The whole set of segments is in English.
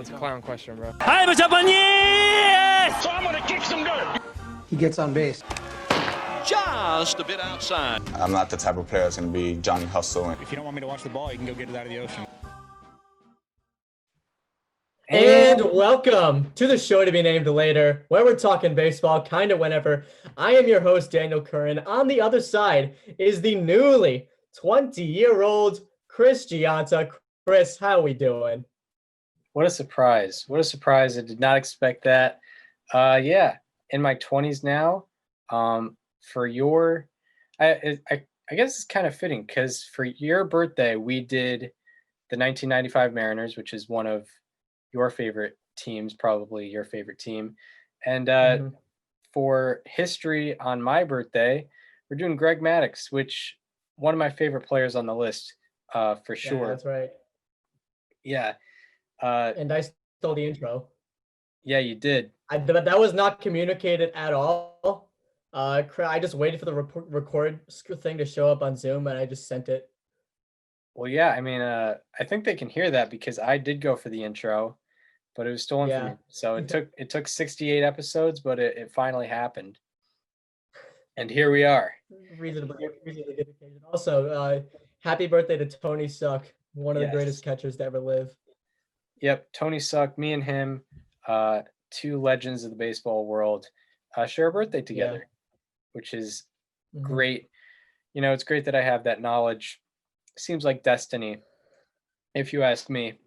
That's a clown question, bro. Hi, what's up on you? So I'm gonna kick some dirt. He gets on base. Just a bit outside. I'm not the type of player that's going to be Johnny Hustle. If you don't want me to watch the ball, you can go get it out of the ocean. And welcome to the show to be named later, where we're talking baseball kind of whenever. I am your host, Daniel Curran. On the other side is the newly 20-year-old Chris Gianta. Chris, how are we doing? What a surprise. What a surprise. I did not expect that. Yeah, in my 20s now. For your, I guess it's kind of fitting because for your birthday, we did the 1995 Mariners, which is one of your favorite teams, probably your favorite team. And for history on my birthday, we're doing Greg Maddux, which one of my favorite players on the list, for sure. Yeah, that's right. Yeah. And I stole the intro. Yeah, you did. But that was not communicated at all. I just waited for the record thing to show up on Zoom, and I just sent it. Well, yeah, I mean, I think they can hear that because I did go for the intro, but it was stolen from me. So it took 68 episodes, but it finally happened. And here we are. Reasonably good occasion. Also, happy birthday to Tony Suck, one of the greatest catchers to ever live. Yep, Tony Suck, me and him, two legends of the baseball world, share a birthday together, which is great. You know, it's great that I have that knowledge. Seems like destiny, if you ask me.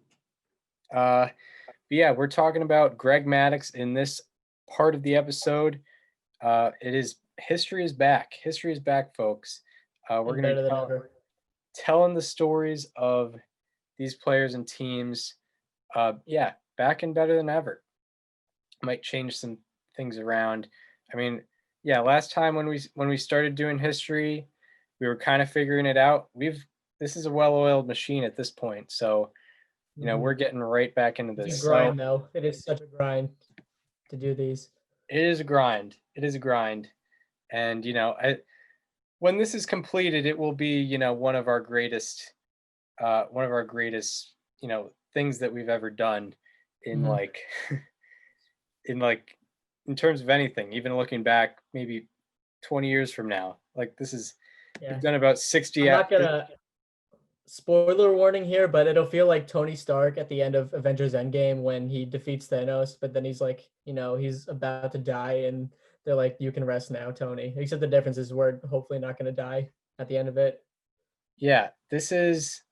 But yeah, we're talking about Greg Maddux in this part of the episode. It is history is back. History is back, folks. We're going to be telling the stories of these players and teams. Back and better than ever. Might change some things around. I mean, yeah, last time when we started doing history, we were kind of figuring it out. This is a well-oiled machine at this point, so you know we're getting right back into this. It's a grind, though. It is such a grind to do these. It is a grind. It is a grind, and you know, when this is completed, it will be one of our greatest, things that we've ever done in in terms of anything, even looking back maybe 20 years from now. Like this is we've done about 60. I'm not gonna spoiler warning here, but it'll feel like Tony Stark at the end of Avengers Endgame when he defeats Thanos, but then he's like, he's about to die and they're like, you can rest now, Tony. Except the difference is we're hopefully not gonna die at the end of it. Yeah, this is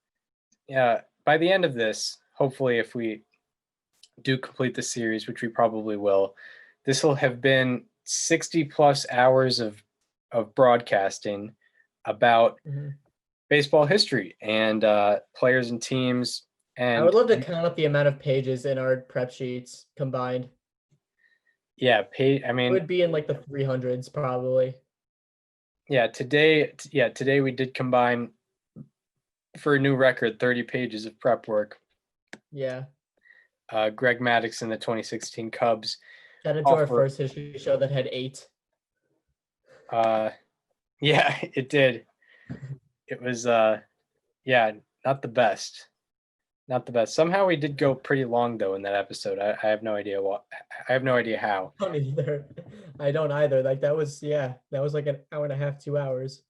by the end of this, hopefully if we do complete the series, which we probably will, this will have been 60 plus hours of broadcasting about baseball history and players and teams. And I would love to count up the amount of pages in our prep sheets combined. Yeah, it would be in like the 300s probably. Yeah, today we did combine for a new record 30 pages of prep work. Yeah. Greg Maddux and the 2016 Cubs. Shout out to our first history show that had 8. Yeah, it did. It was not the best. Not the best. Somehow we did go pretty long though in that episode. I have no idea what. I have no idea how. I don't either. I don't either. Like that was like an hour and a half, 2 hours.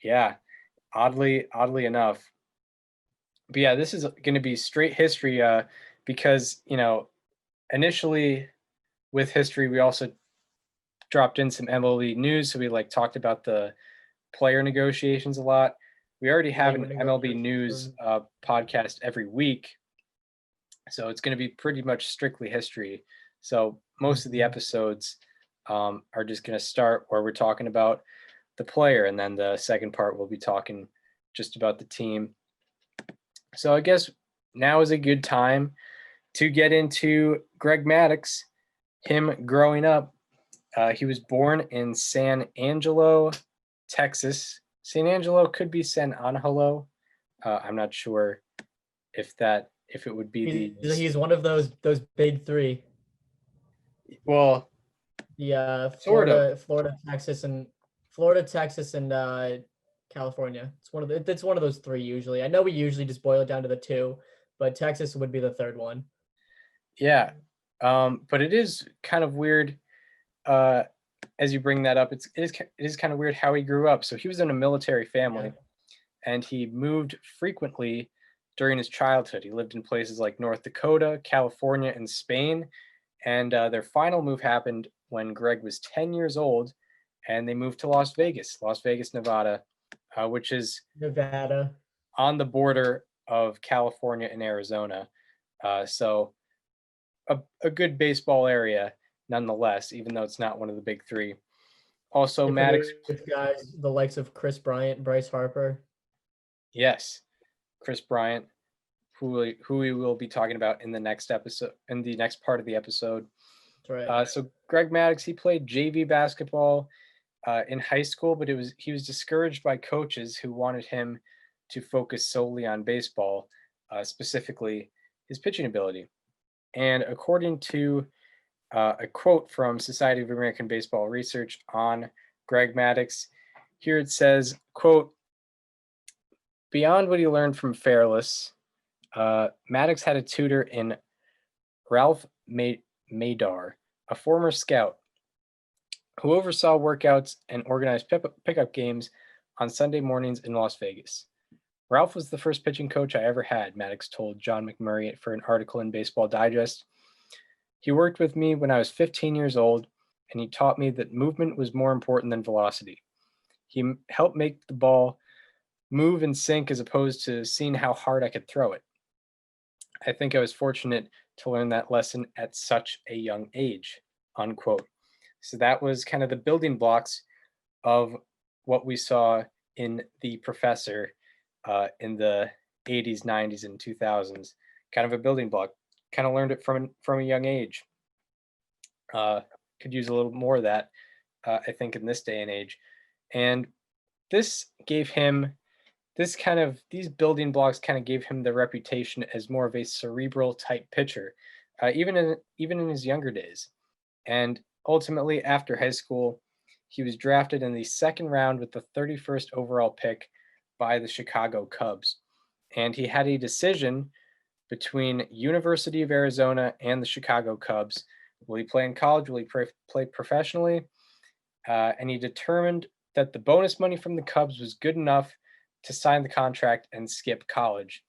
Yeah, oddly enough. But yeah, this is going to be straight history because initially with history we also dropped in some MLB news, so we talked about the player negotiations a lot. We already have an MLB news podcast every week, so it's going to be pretty much strictly history. So most of the episodes are just going to start where we're talking about the player, and then the second part we'll be talking just about the team. So I guess now is a good time to get into Greg Maddux, him growing up. He was born in San Angelo, Texas. San Angelo could be San Angelo. I'm not sure if it would be he's one of those big three. Well, yeah, Florida, Texas, and California. It's one of those three usually. I know we usually just boil it down to the two, but Texas would be the third one. Yeah. But it is kind of weird as you bring that up. It is kind of weird how he grew up. So he was in a military family, and he moved frequently during his childhood. He lived in places like North Dakota, California, and Spain. And their final move happened when Greg was 10 years old, and they moved to Las Vegas, Nevada, which is Nevada. on the border of California and Arizona. So a good baseball area nonetheless, even though it's not one of the big three. Also, They Maddox, produce guys the likes of Chris Bryant, Bryce Harper. yes, Chris Bryant, who we will be talking about in the next episode, in the next part of the episode. That's right. So Greg Maddux, he played JV basketball in high school, but he was discouraged by coaches who wanted him to focus solely on baseball, specifically his pitching ability. And according to a quote from Society of American Baseball Research on Greg Maddux, here it says, quote, beyond what he learned from Fairless, Maddux had a tutor in Ralph Madar, a former scout who oversaw workouts and organized pickup games on Sunday mornings in Las Vegas. Ralph was the first pitching coach I ever had, Maddux told John McMurray for an article in Baseball Digest. He worked with me when I was 15 years old, and he taught me that movement was more important than velocity. He helped make the ball move and sink as opposed to seeing how hard I could throw it. I think I was fortunate to learn that lesson at such a young age, unquote. So that was kind of the building blocks of what we saw in The Professor in the 80s, 90s, and 2000s. Kind of a building block. Kind of learned it from a young age. Could use a little more of that, I think, in this day and age. And this gave him these building blocks kind of gave him the reputation as more of a cerebral type pitcher, even in his younger days. And ultimately, after high school, he was drafted in the second round with the 31st overall pick by the Chicago Cubs. And he had a decision between University of Arizona and the Chicago Cubs. Will he play in college? Will he play professionally? And he determined that the bonus money from the Cubs was good enough to sign the contract and skip college.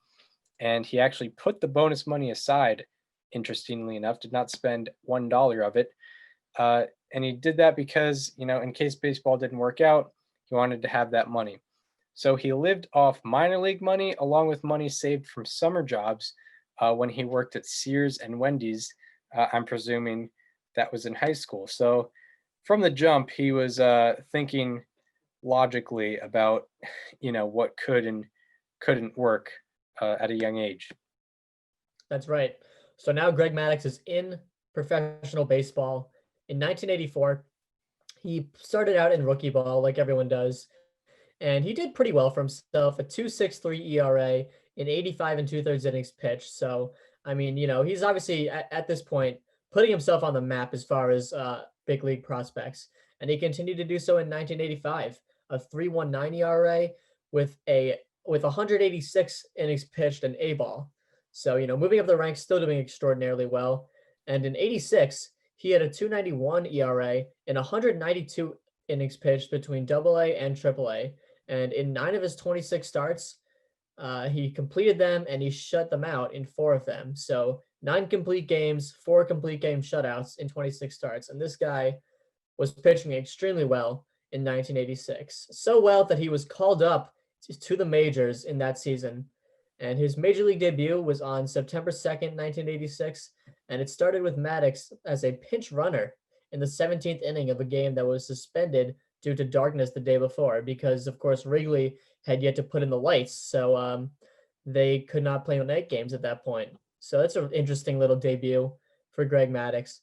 And he actually put the bonus money aside, interestingly enough, did not spend $1 of it. And he did that because, in case baseball didn't work out, he wanted to have that money. So he lived off minor league money along with money saved from summer jobs when he worked at Sears and Wendy's. I'm presuming that was in high school. So from the jump, he was thinking logically about, what could and couldn't work at a young age. That's right. So now Greg Maddux is in professional baseball. In 1984, he started out in rookie ball like everyone does, and he did pretty well for himself, a 2.63 ERA in 85 and 2/3 innings pitched. So, I mean, he's obviously at this point putting himself on the map as far as big league prospects. And he continued to do so in 1985, a 3.19 ERA with 186 innings pitched and A ball. So, moving up the ranks, still doing extraordinarily well. And in 86, he had a 2.91 ERA and 192 innings pitched between AA and AAA. And in 9 of his 26 starts, he completed them and he shut them out in 4 of them. So 9 complete games, 4 complete game shutouts in 26 starts. And this guy was pitching extremely well in 1986. So well that he was called up to the majors in that season. And his major league debut was on September 2nd, 1986. And it started with Maddux as a pinch runner in the 17th inning of a game that was suspended due to darkness the day before, because of course Wrigley had yet to put in the lights, so they could not play night games at that point. So that's an interesting little debut for Greg Maddux,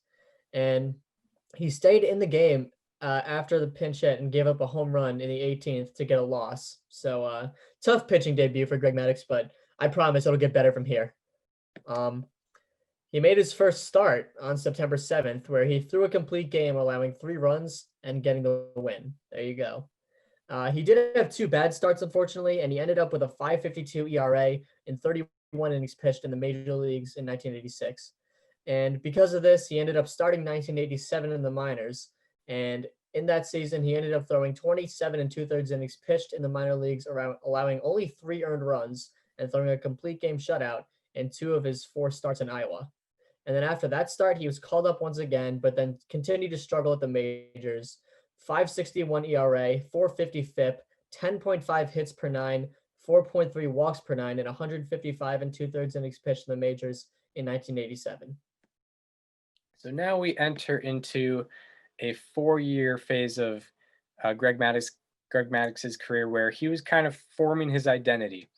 and he stayed in the game after the pinch hit and gave up a home run in the 18th to get a loss. So tough pitching debut for Greg Maddux, but I promise it'll get better from here. He made his first start on September 7th, where he threw a complete game, allowing 3 runs and getting the win. There you go. He did have 2 bad starts, unfortunately, and he ended up with a 5.52 ERA in 31 innings pitched in the major leagues in 1986. And because of this, he ended up starting 1987 in the minors. And in that season, he ended up throwing 27 and 2/3 innings pitched in the minor leagues, around allowing only 3 earned runs and throwing a complete game shutout in 2 of his 4 starts in Iowa. And then after that start, he was called up once again, but then continued to struggle at the majors. 5.61 ERA, 4.50 FIP, 10.5 hits per 9, 4.3 walks per 9, and 155 and 2/3 innings pitched in the majors in 1987. So now we enter into a 4-year phase of Greg Maddux's career where he was kind of forming his identity.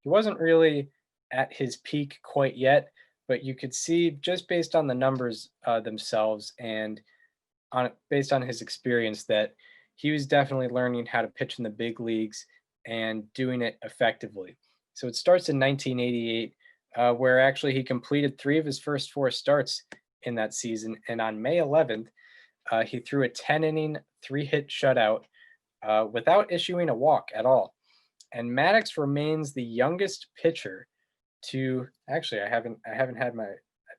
He wasn't really at his peak quite yet, but you could see just based on the numbers themselves and based on his experience that he was definitely learning how to pitch in the big leagues and doing it effectively. So it starts in 1988, where actually he completed 3 of his first 4 starts in that season. And on May 11th, he threw a 10-inning, 3-hit shutout without issuing a walk at all. And Maddux remains the youngest pitcher to actually I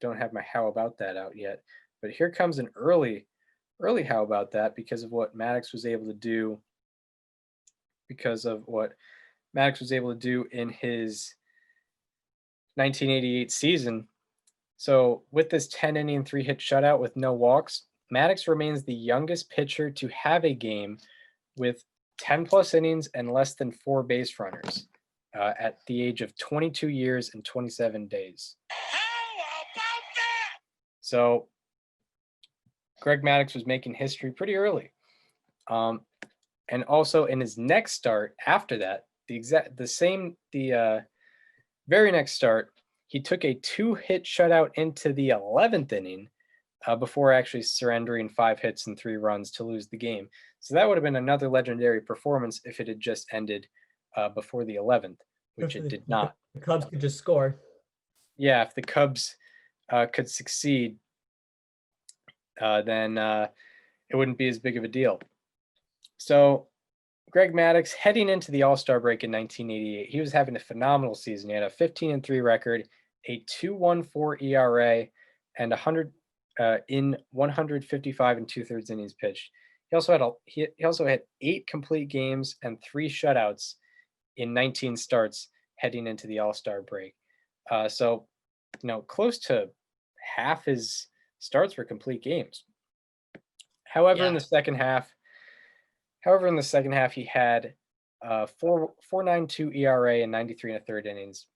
don't have my how about that out yet, but here comes an early how about that because of what Maddux was able to do in his 1988 season. So with this 10-inning, 3-hit shutout with no walks, Maddux remains the youngest pitcher to have a game with 10 plus innings and less than 4 base runners at the age of 22 years and 27 days. How about that? So Greg Maddux was making history pretty early. And also in his next start after that, the very next start, he took a 2-hit shutout into the 11th inning before actually surrendering 5 hits and 3 runs to lose the game. So that would have been another legendary performance if it had just ended before the 11th, which it did not. The Cubs could just score. Yeah, if the Cubs could succeed, then it wouldn't be as big of a deal. So Greg Maddux, heading into the All-Star break in 1988, he was having a phenomenal season. He had a 15-3 record, a 2.14 ERA, and 100 in 155 and 2/3 innings pitched. He also had 8 complete games and 3 shutouts in 19 starts heading into the All-Star break. So, close to half his starts were complete games. However, in the second half, he had 4.92 ERA and 93 1/3 innings,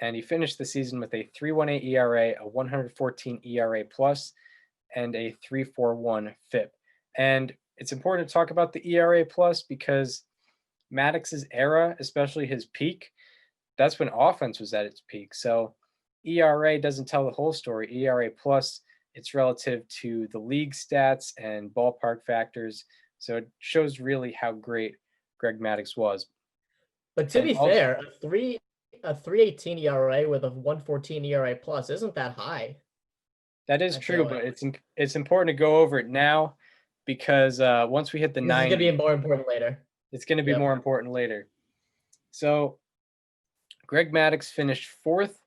and he finished the season with a 3.18 ERA, a 114 ERA plus, and a 3.41 FIP. And it's important to talk about the ERA plus because Maddux's era, especially his peak, that's when offense was at its peak. So ERA doesn't tell the whole story. ERA plus, it's relative to the league stats and ballpark factors. So it shows really how great Greg Maddux was. But to be fair, a 3.18 ERA with a 1.14 ERA plus isn't that high. That is true, but it's important to go over it now because once we hit the 90, it's going to be more important later. It's going to be more important later. So Greg Maddux finished 4th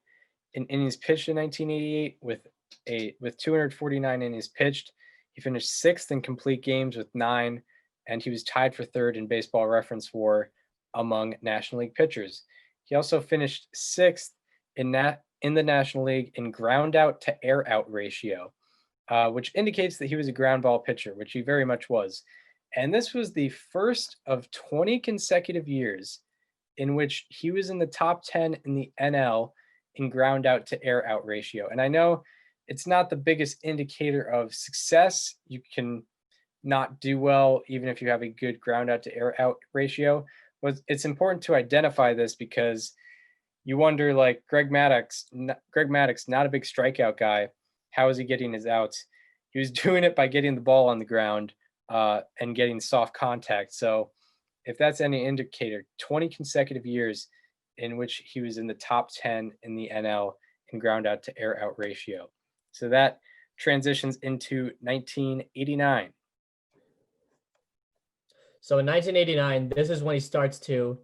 in innings pitched in 1988 with 249 innings pitched. He finished 6th in complete games with 9, and he was tied for 3rd in Baseball Reference WAR among National League pitchers. He also finished 6th in the National League in ground out to air out ratio, which indicates that he was a ground ball pitcher, which he very much was. And this was the first of 20 consecutive years in which he was in the top 10 in the NL in ground out to air out ratio. And I know it's not the biggest indicator of success. You can not do well even if you have a good ground out to air out ratio. But it's important to identify this because you wonder, like, Greg Maddux, not a big strikeout guy. How is he getting his outs? He was doing it by getting the ball on the ground and getting soft contact. So if that's any indicator, 20 consecutive years in which he was in the top 10 in the NL in ground out to air out ratio. So that transitions into 1989. So in 1989, this is when he starts to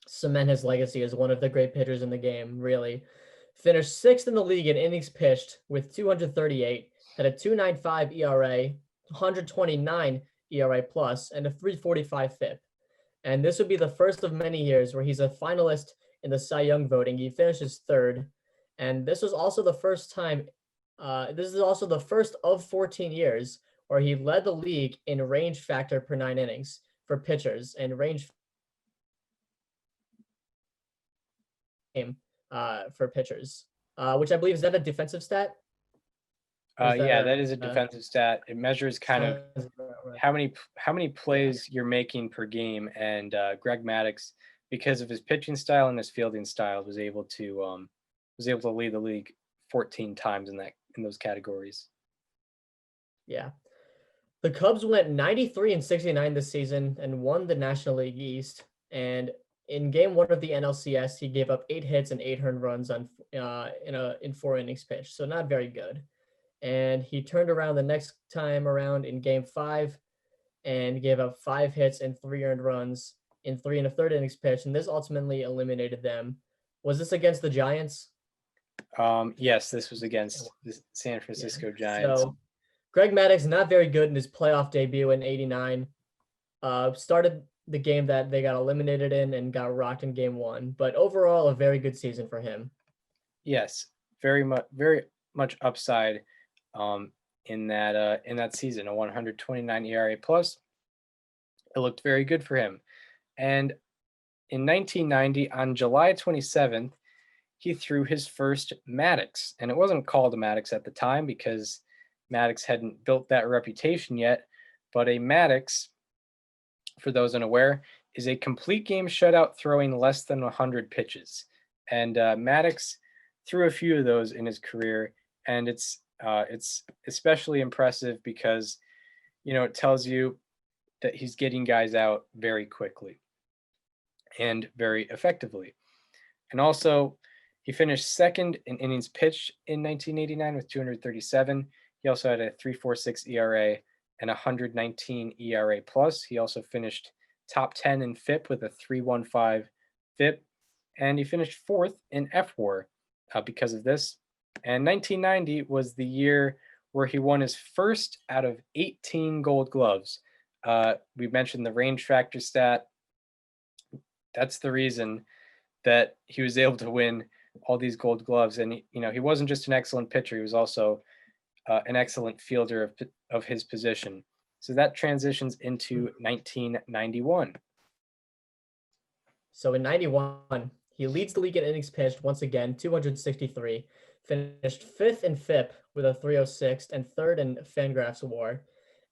cement his legacy as one of the great pitchers in the game, really. Finished sixth in the league in innings pitched with 238, had a 2.95 ERA, 129 ERA plus, and a 3.45 FIP. And this would be the first of many years where he's a finalist in the Cy Young voting. He finishes third, and this was also the first time. This is also the first of 14 years where he led the league in range factor per 9 innings for pitchers and range game for pitchers, which I believe is that a defensive stat? Yeah, that is a defensive stat. It measures kind of right. how many plays you're making per game, and Greg Maddux, because of his pitching style and his fielding style, was able to lead the league 14 times in those categories. Yeah. The Cubs went 93-69 this season and won the National League East. And in game 1 of the NLCS, he gave up 8 hits and 8 earned runs on in 4 innings pitched, so not very good. And he turned around the next time around in game 5 and gave up 5 hits and 3 earned runs in 3 1/3 innings pitched, and this ultimately eliminated them. Was this against the Giants? Yes, this was against the San Francisco Giants. So Greg Maddux, not very good in his playoff debut in '89. Started the game that they got eliminated in and got rocked in game 1, but overall a very good season for him. Yes, very much upside in that season, a 129 ERA plus. It looked very good for him. And in 1990, on July 27th, he threw his first Maddux, and it wasn't called a Maddux at the time because Maddux hadn't built that reputation yet. But a Maddux, for those unaware, is a complete game shutout throwing less than 100 pitches. And Maddux threw a few of those in his career, and it's especially impressive because, it tells you that he's getting guys out very quickly and very effectively. And also, he finished second in innings pitched in 1989 with 237. He also had a 3.46 ERA and 119 ERA plus. He also finished top 10 in FIP with a 3.15 FIP, and he finished 4th in FWAR because of this. And 1990 was the year where he won his first out of 18 Gold Gloves. We mentioned the range factor stat. That's the reason that he was able to win all these Gold Gloves. And he wasn't just an excellent pitcher; he was also an excellent fielder of his position. So that transitions into 1991. So in 91, he leads the league in innings pitched once again, 263. Finished 5th in FIP with a 306 and 3rd in Fangraphs WAR.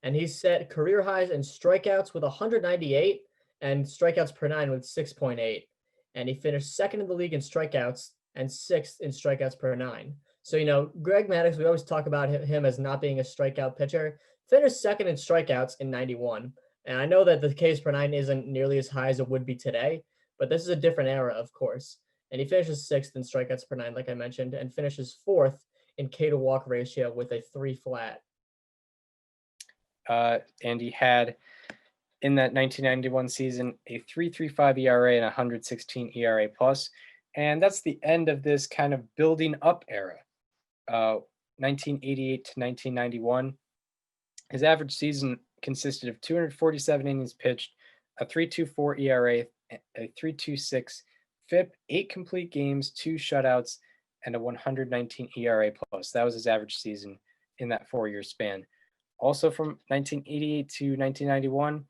And he set career highs in strikeouts with 198 and strikeouts per 9 with 6.8. And he finished 2nd in the league in strikeouts and 6th in strikeouts per 9. So, Greg Maddux, we always talk about him as not being a strikeout pitcher, finished 2nd in strikeouts in 91. And I know that the Ks per 9 isn't nearly as high as it would be today, but this is a different era, of course. And he finishes 6th in strikeouts per 9, like I mentioned, and finishes 4th in K to walk ratio with a 3 flat. And he had, in that 1991 season, a 3.35 ERA and 116 ERA plus. And that's the end of this kind of building up era. 1988 to 1991. His average season consisted of 247 innings pitched, a 3.24 ERA, a 3.26 FIP, 8 complete games, 2 shutouts, and a 119 ERA plus. That was his average season in that 4-year span. Also from 1988 to 1991,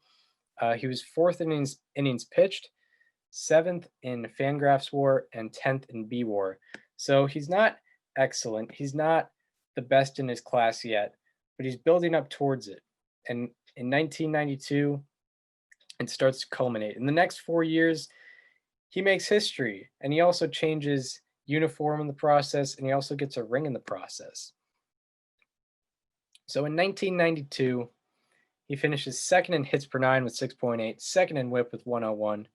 he was 4th in innings pitched, 7th in Fangraphs WAR, and 10th in B WAR. So he's not excellent. He's not the best in his class yet, but he's building up towards it. And in 1992, it starts to culminate. In the next 4 years, he makes history, and he also changes uniform in the process, and he also gets a ring in the process. So in 1992, he finishes 2nd in hits per 9 with 6.8, 2nd in whip with 1.01,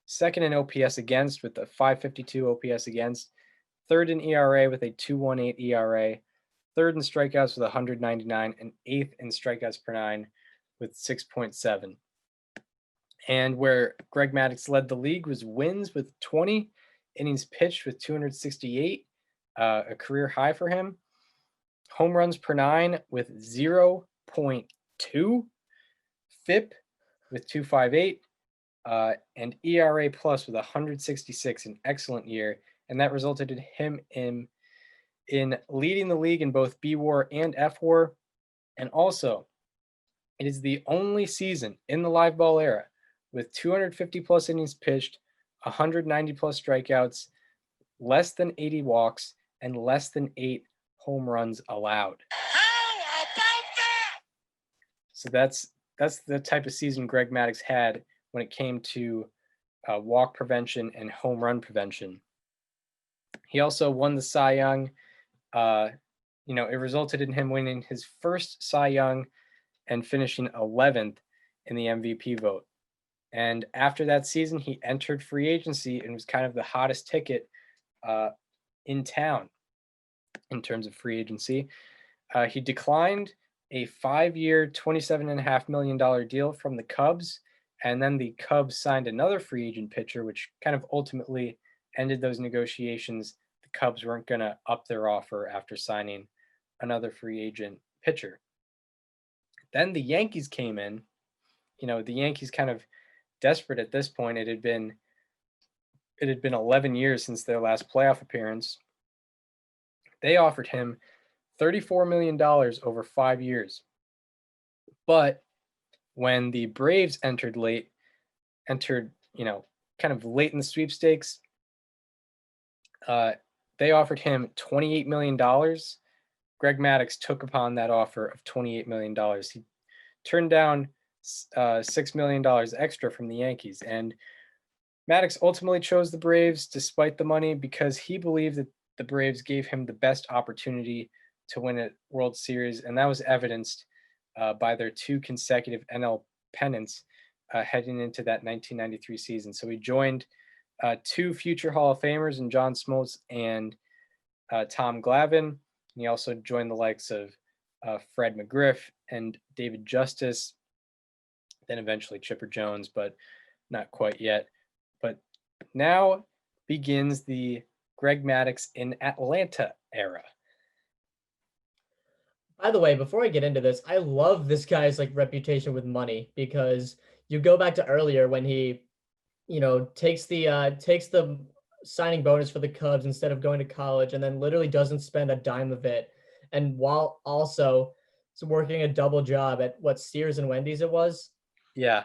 2nd in OPS against with a 5.52 OPS against, 3rd in ERA with a 2.18 ERA, 3rd in strikeouts with 199, and 8th in strikeouts per 9 with 6.7. And where Greg Maddux led the league was wins with 20. innings pitched with 268, a career high for him. Home runs per 9 with 0.2, FIP with 258, and ERA plus with 166, an excellent year. And that resulted in him in leading the league in both B WAR and F WAR. And also, it is the only season in the live ball era with 250 plus innings pitched, 190 plus strikeouts, less than 80 walks, and less than 8 home runs allowed. How about that? So that's the type of season Greg Maddux had when it came to walk prevention and home run prevention. He also won the Cy Young. It resulted in him winning his first Cy Young and finishing 11th in the MVP vote. And after that season, he entered free agency and was kind of the hottest ticket in town in terms of free agency. He declined a 5-year, $27.5 million deal from the Cubs. And then the Cubs signed another free agent pitcher, which kind of ultimately ended those negotiations. The Cubs weren't going to up their offer after signing another free agent pitcher. Then the Yankees came in. The Yankees kind of desperate at this point. It had been 11 years since their last playoff appearance. They offered him $34 million over 5 years. But when the Braves entered kind of late in the sweepstakes, they offered him $28 million. Greg Maddux took upon that offer of $28 million. He turned down $6 million extra from the Yankees. And Maddux ultimately chose the Braves despite the money because he believed that the Braves gave him the best opportunity to win a World Series. And that was evidenced by their 2 consecutive NL pennants heading into that 1993 season. So he joined 2 future Hall of Famers in John Smoltz and Tom Glavine. And he also joined the likes of Fred McGriff and David Justice, then eventually Chipper Jones, but not quite yet. But now begins the Greg Maddux in Atlanta era. By the way, before I get into this, I love this guy's reputation with money because you go back to earlier when he, takes the signing bonus for the Cubs instead of going to college and then literally doesn't spend a dime of it. And while also working a double job at what Sears and Wendy's it was. Yeah.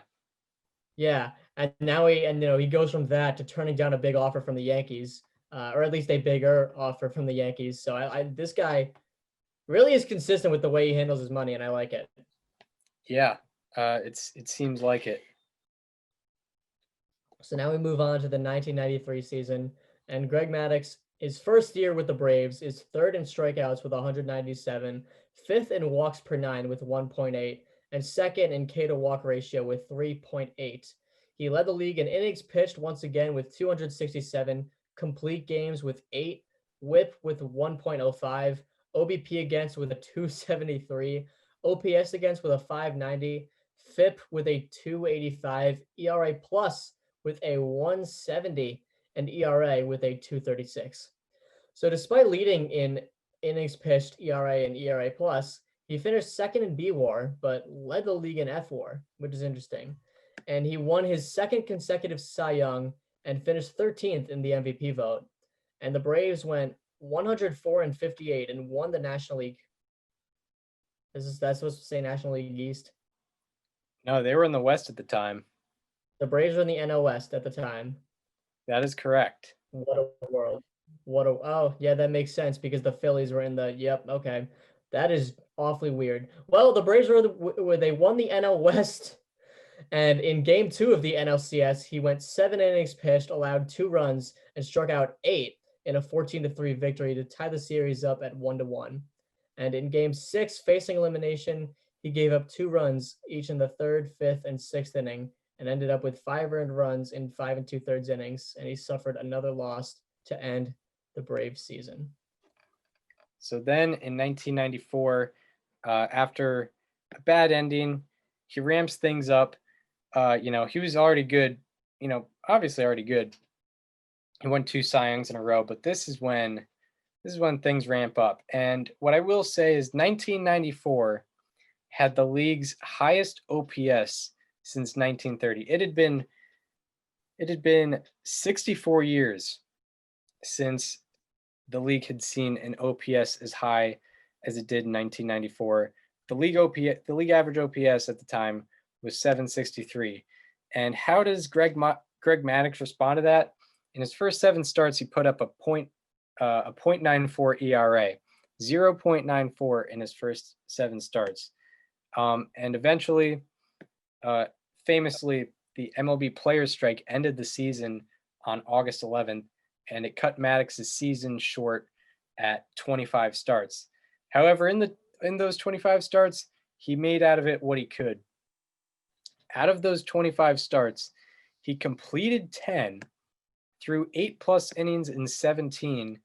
Yeah. And now he goes from that to turning down a big offer from the Yankees, or at least a bigger offer from the Yankees. So this guy really is consistent with the way he handles his money, and I like it. Yeah, it seems like it. So now we move on to the 1993 season, and Greg Maddux, his first year with the Braves, is 3rd in strikeouts with 197, 5th in walks per 9 with 1.8, and 2nd in K to walk ratio with 3.8. He led the league in innings pitched once again with 267, complete games with 8, WHIP with 1.05, OBP against with a 273, OPS against with a 590, FIP with a 285, ERA plus with a 170, and ERA with a 236. So despite leading in innings pitched, ERA, and ERA plus, he finished 2nd in B WAR, but led the league in F WAR, which is interesting. And he won his 2nd consecutive Cy Young and finished 13th in the MVP vote. And the Braves went 104-58 and won the National League. That's supposed to say National League East? No, they were in the West at the time. The Braves were in the NL West at the time. That is correct. What a world. Oh, yeah, that makes sense because the Phillies were in the, yep, okay. That is awfully weird. Well, the Braves where they won the NL West, and in game 2 of the NLCS, he went 7 innings pitched, allowed 2 runs, and struck out 8 in a 14-3 victory to tie the series up at 1-1. And in game 6, facing elimination, he gave up 2 runs, each in the 3rd, 5th, and 6th inning, and ended up with 5 earned runs in 5 2/3 innings, and he suffered another loss to end the Braves season. So then in 1994, after a bad ending, he ramps things up. He was already good, obviously already good. He won 2 Cy Youngs in a row, but this is when things ramp up. And what I will say is 1994 had the league's highest OPS since 1930. It had been 64 years since the league had seen an OPS as high as it did in 1994. The league average OPS at the time was 763. And how does Greg Maddux respond to that? In his first 7 starts, he put up a .94 ERA, 0.94 in his first 7 starts. And eventually, famously, the MLB players' strike ended the season on August 11th, and it cut Maddox's season short at 25 starts. However, in those 25 starts, he made out of it what he could. Out of those 25 starts, he completed 10, threw 8+ innings in 17,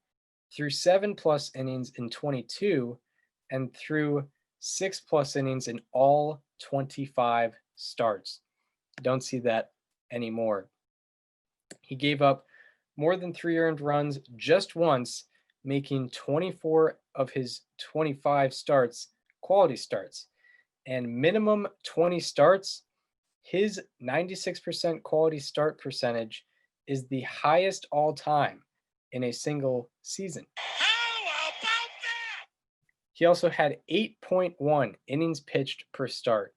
threw 7+ innings in 22, and threw 6+ innings in all 25 starts. Don't see that anymore. He gave up more than 3 earned runs just once, making 24 of his 25 starts quality starts. And minimum 20 starts, his 96% quality start percentage is the highest all time in a single season. How about that? He also had 8.1 innings pitched per start,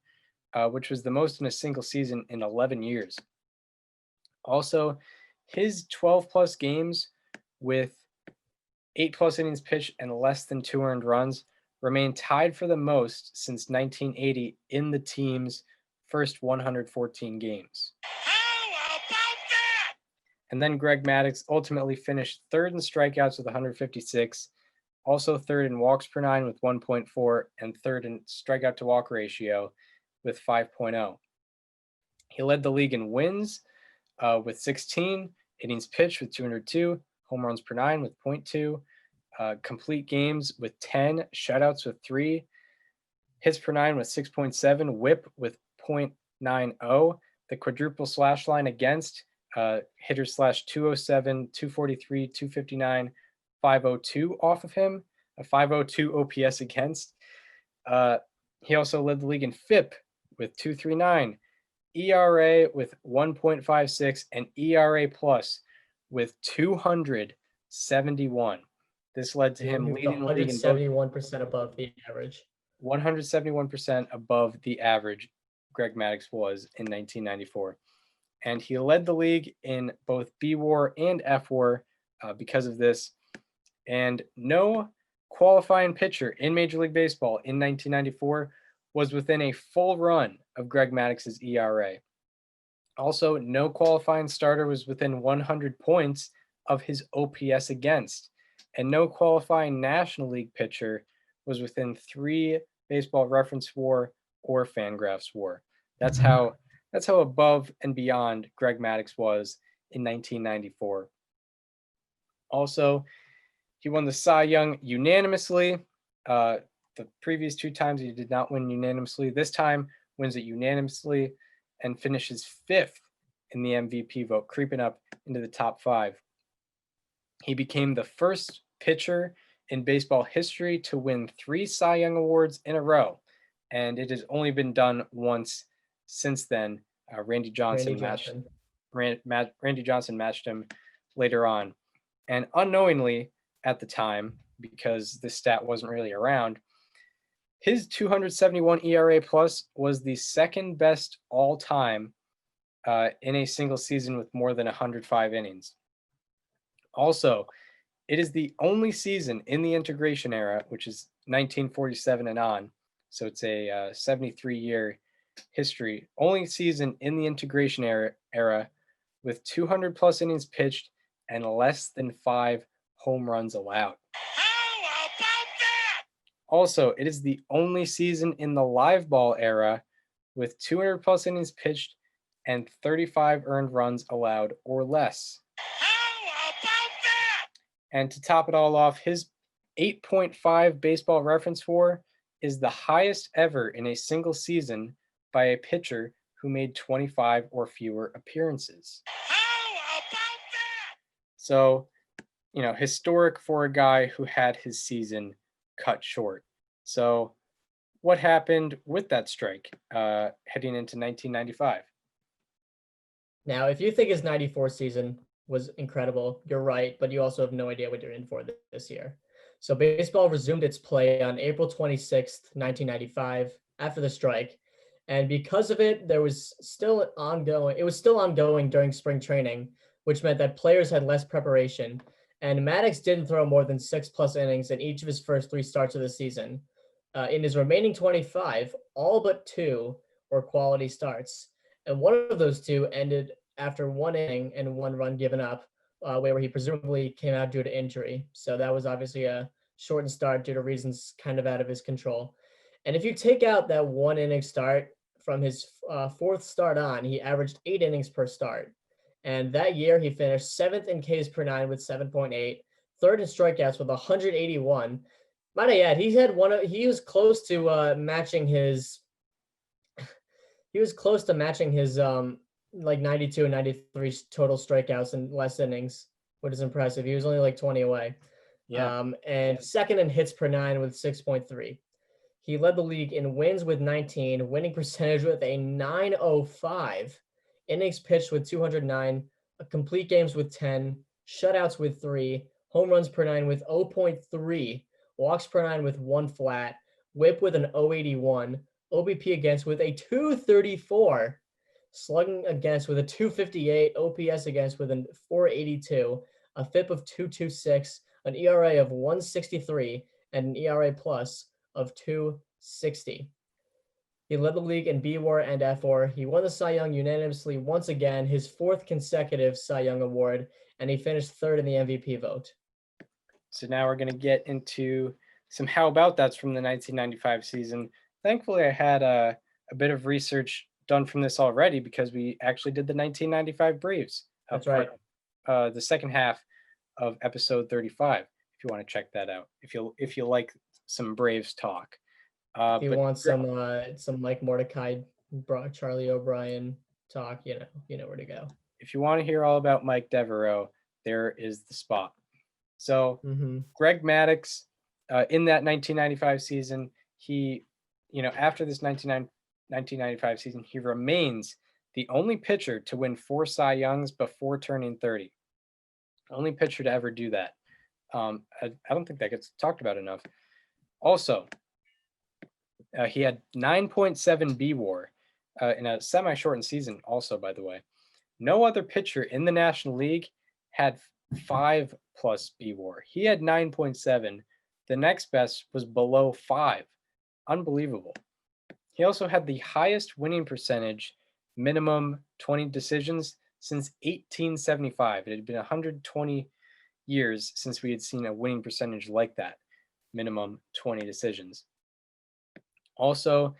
which was the most in a single season in 11 years. Also, his 12+ games with 8+ innings pitched and less than 2 earned runs remain tied for the most since 1980 in the team's first 114 games. How about that? And then Greg Maddux ultimately finished 3rd in strikeouts with 156, also 3rd in walks per 9 with 1.4, and 3rd in strikeout to walk ratio with 5.0. He led the league in wins with 16, innings pitched with 202, home runs per 9 with 0.2, complete games with 10, shutouts with 3, hits per 9 with 6.7, whip with 0.90, the quadruple slash line against, hitters slash 207, 243, 259, 502 off of him, a 502 OPS against. He also led the league in FIP with 239, ERA with 1.56, and ERA plus with 271. This led to him leading the league in both 171% above the average. 171% above the average Greg Maddux was in 1994. And he led the league in both B WAR and F WAR because of this. And no qualifying pitcher in Major League Baseball in 1994 was within a full run of Greg Maddux's ERA. Also, no qualifying starter was within 100 points of his OPS against, and no qualifying National League pitcher was within 3 Baseball Reference WAR or Fangraphs WAR. That's how above and beyond Greg Maddux was in 1994. Also, he won the Cy Young unanimously. The previous 2 times he did not win unanimously. This time wins it unanimously and finishes 5th in the MVP vote, creeping up into the top 5. He became the first pitcher in baseball history to win 3 Cy Young awards in a row, and it has only been done once since then. Randy Johnson matched him later on, and unknowingly at the time, because this stat wasn't really around, his 271 ERA plus was the second best all time in a single season with more than 105 innings. Also, it is the only season in the integration era, which is 1947 and on, so it's a 73-year history, only season in the integration era with 200+ innings pitched and less than 5 home runs allowed. How about that? Also, it is the only season in the live ball era with 200+ innings pitched and 35 earned runs allowed or less. How about that? And to top it all off, his 8.5 Baseball Reference WAR is the highest ever in a single season by a pitcher who made 25 or fewer appearances. How about that? So, historic for a guy who had his season cut short. So, what happened with that strike heading into 1995? Now, if you think his 94 season was incredible, you're right, but you also have no idea what you're in for this year. So baseball resumed its play on April 26th, 1995, after the strike. And because of it, it was still ongoing during spring training, which meant that players had less preparation. And Maddux didn't throw more than 6+ innings in each of his first 3 starts of the season. In his remaining 25, all but 2 were quality starts. And one of those 2 ended after 1 inning and 1 run given up, where he presumably came out due to injury. So that was obviously a shortened start due to reasons kind of out of his control. And if you take out that 1 inning start from his 4th start on, he averaged 8 innings per start. And that year he finished 7th in Ks per 9 with 7.8, 3rd in strikeouts with 181. Might I add, he was close to matching his like 92 and 93 total strikeouts and less innings, which is impressive. He was only like 20 away. Yeah. And 2nd in hits per 9 with 6.3. He led the league in wins with 19, winning percentage with a 905, innings pitched with 209, complete games with 10, shutouts with 3, home runs per 9 with 0.3, walks per 9 with 1 flat, whip with an 081, OBP against with a 234, slugging against with a 258, OPS against with a 482, a FIP of 226, an ERA of 163, and an ERA plus of 260. He led the league in B-WAR and F-WAR. He won the Cy Young unanimously once again, his 4th consecutive Cy Young award, and he finished 3rd in the MVP vote. So now we're going to get into some how about that's from the 1995 season. Thankfully, I had a bit of research done from this already because we actually did the 1995 Braves. That's right. The second half of episode 35, if you want to check that out, if you like some Braves talk. If you want some like Mordecai, Charlie O'Brien talk, you know where to go. If you want to hear all about Mike Devereaux, there is the spot. So Greg Maddux, in that 1995 season, he, after this 1995 season, he remains the only pitcher to win 4 Cy Youngs before turning 30. Only pitcher to ever do that. I don't think that gets talked about enough. Also, he had 9.7 B-WAR in a semi-shortened season also, by the way. No other pitcher in the National League had 5+ B-WAR. He had 9.7. The next best was below 5. Unbelievable. He also had the highest winning percentage, minimum 20 decisions, since 1875. It had been 120 years since we had seen a winning percentage like that, minimum 20 decisions. Also,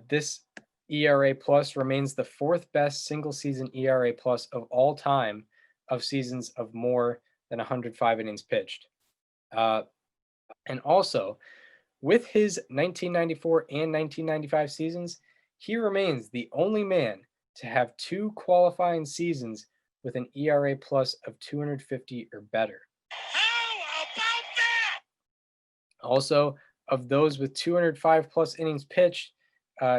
this ERA plus remains the 4th best single season ERA plus of all time of seasons of more than 105 innings pitched. And also, with his 1994 and 1995 seasons, he remains the only man to have 2 qualifying seasons with an ERA plus of 250 or better. How about that? Also, of those with 205+ innings pitched,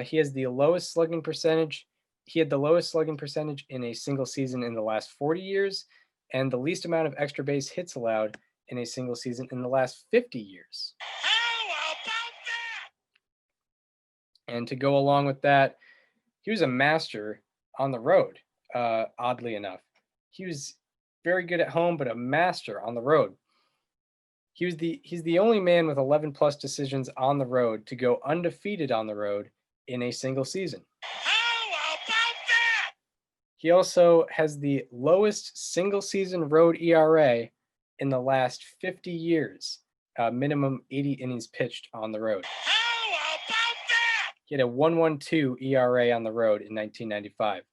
he has the lowest slugging percentage. He had the lowest slugging percentage in a single season in the last 40 years, and the least amount of extra base hits allowed in a single season in the last 50 years. How about that? And to go along with that, he was a master on the road, oddly enough. He was very good at home, but a master on the road. He's the only man with 11+ decisions on the road to go undefeated on the road in a single season. How about that? He also has the lowest single season road ERA in the last 50 years, minimum 80 innings pitched on the road. How about that? He had a 1.12 ERA on the road in 1995.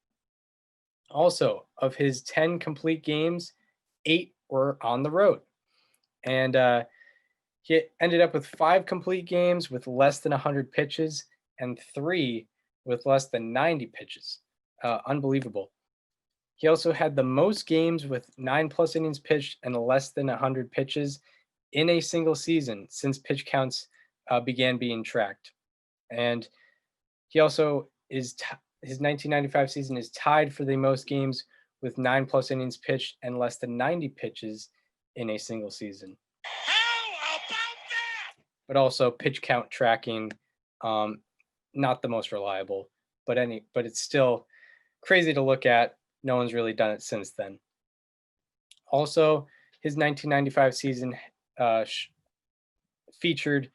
Also, of his 10 complete games, 8 were on the road. And he ended up with 5 complete games with less than 100 pitches and 3 with less than 90 pitches. Unbelievable. He also had the most games with 9+ innings pitched and less than 100 pitches in a single season since pitch counts began being tracked. And he also his 1995 season is tied for the most games with 9+ innings pitched and less than 90 pitches in a single season. How about that? But also pitch count tracking, not the most reliable, but it's still crazy to look at. No one's really done it since then. Also, his 1995 season featured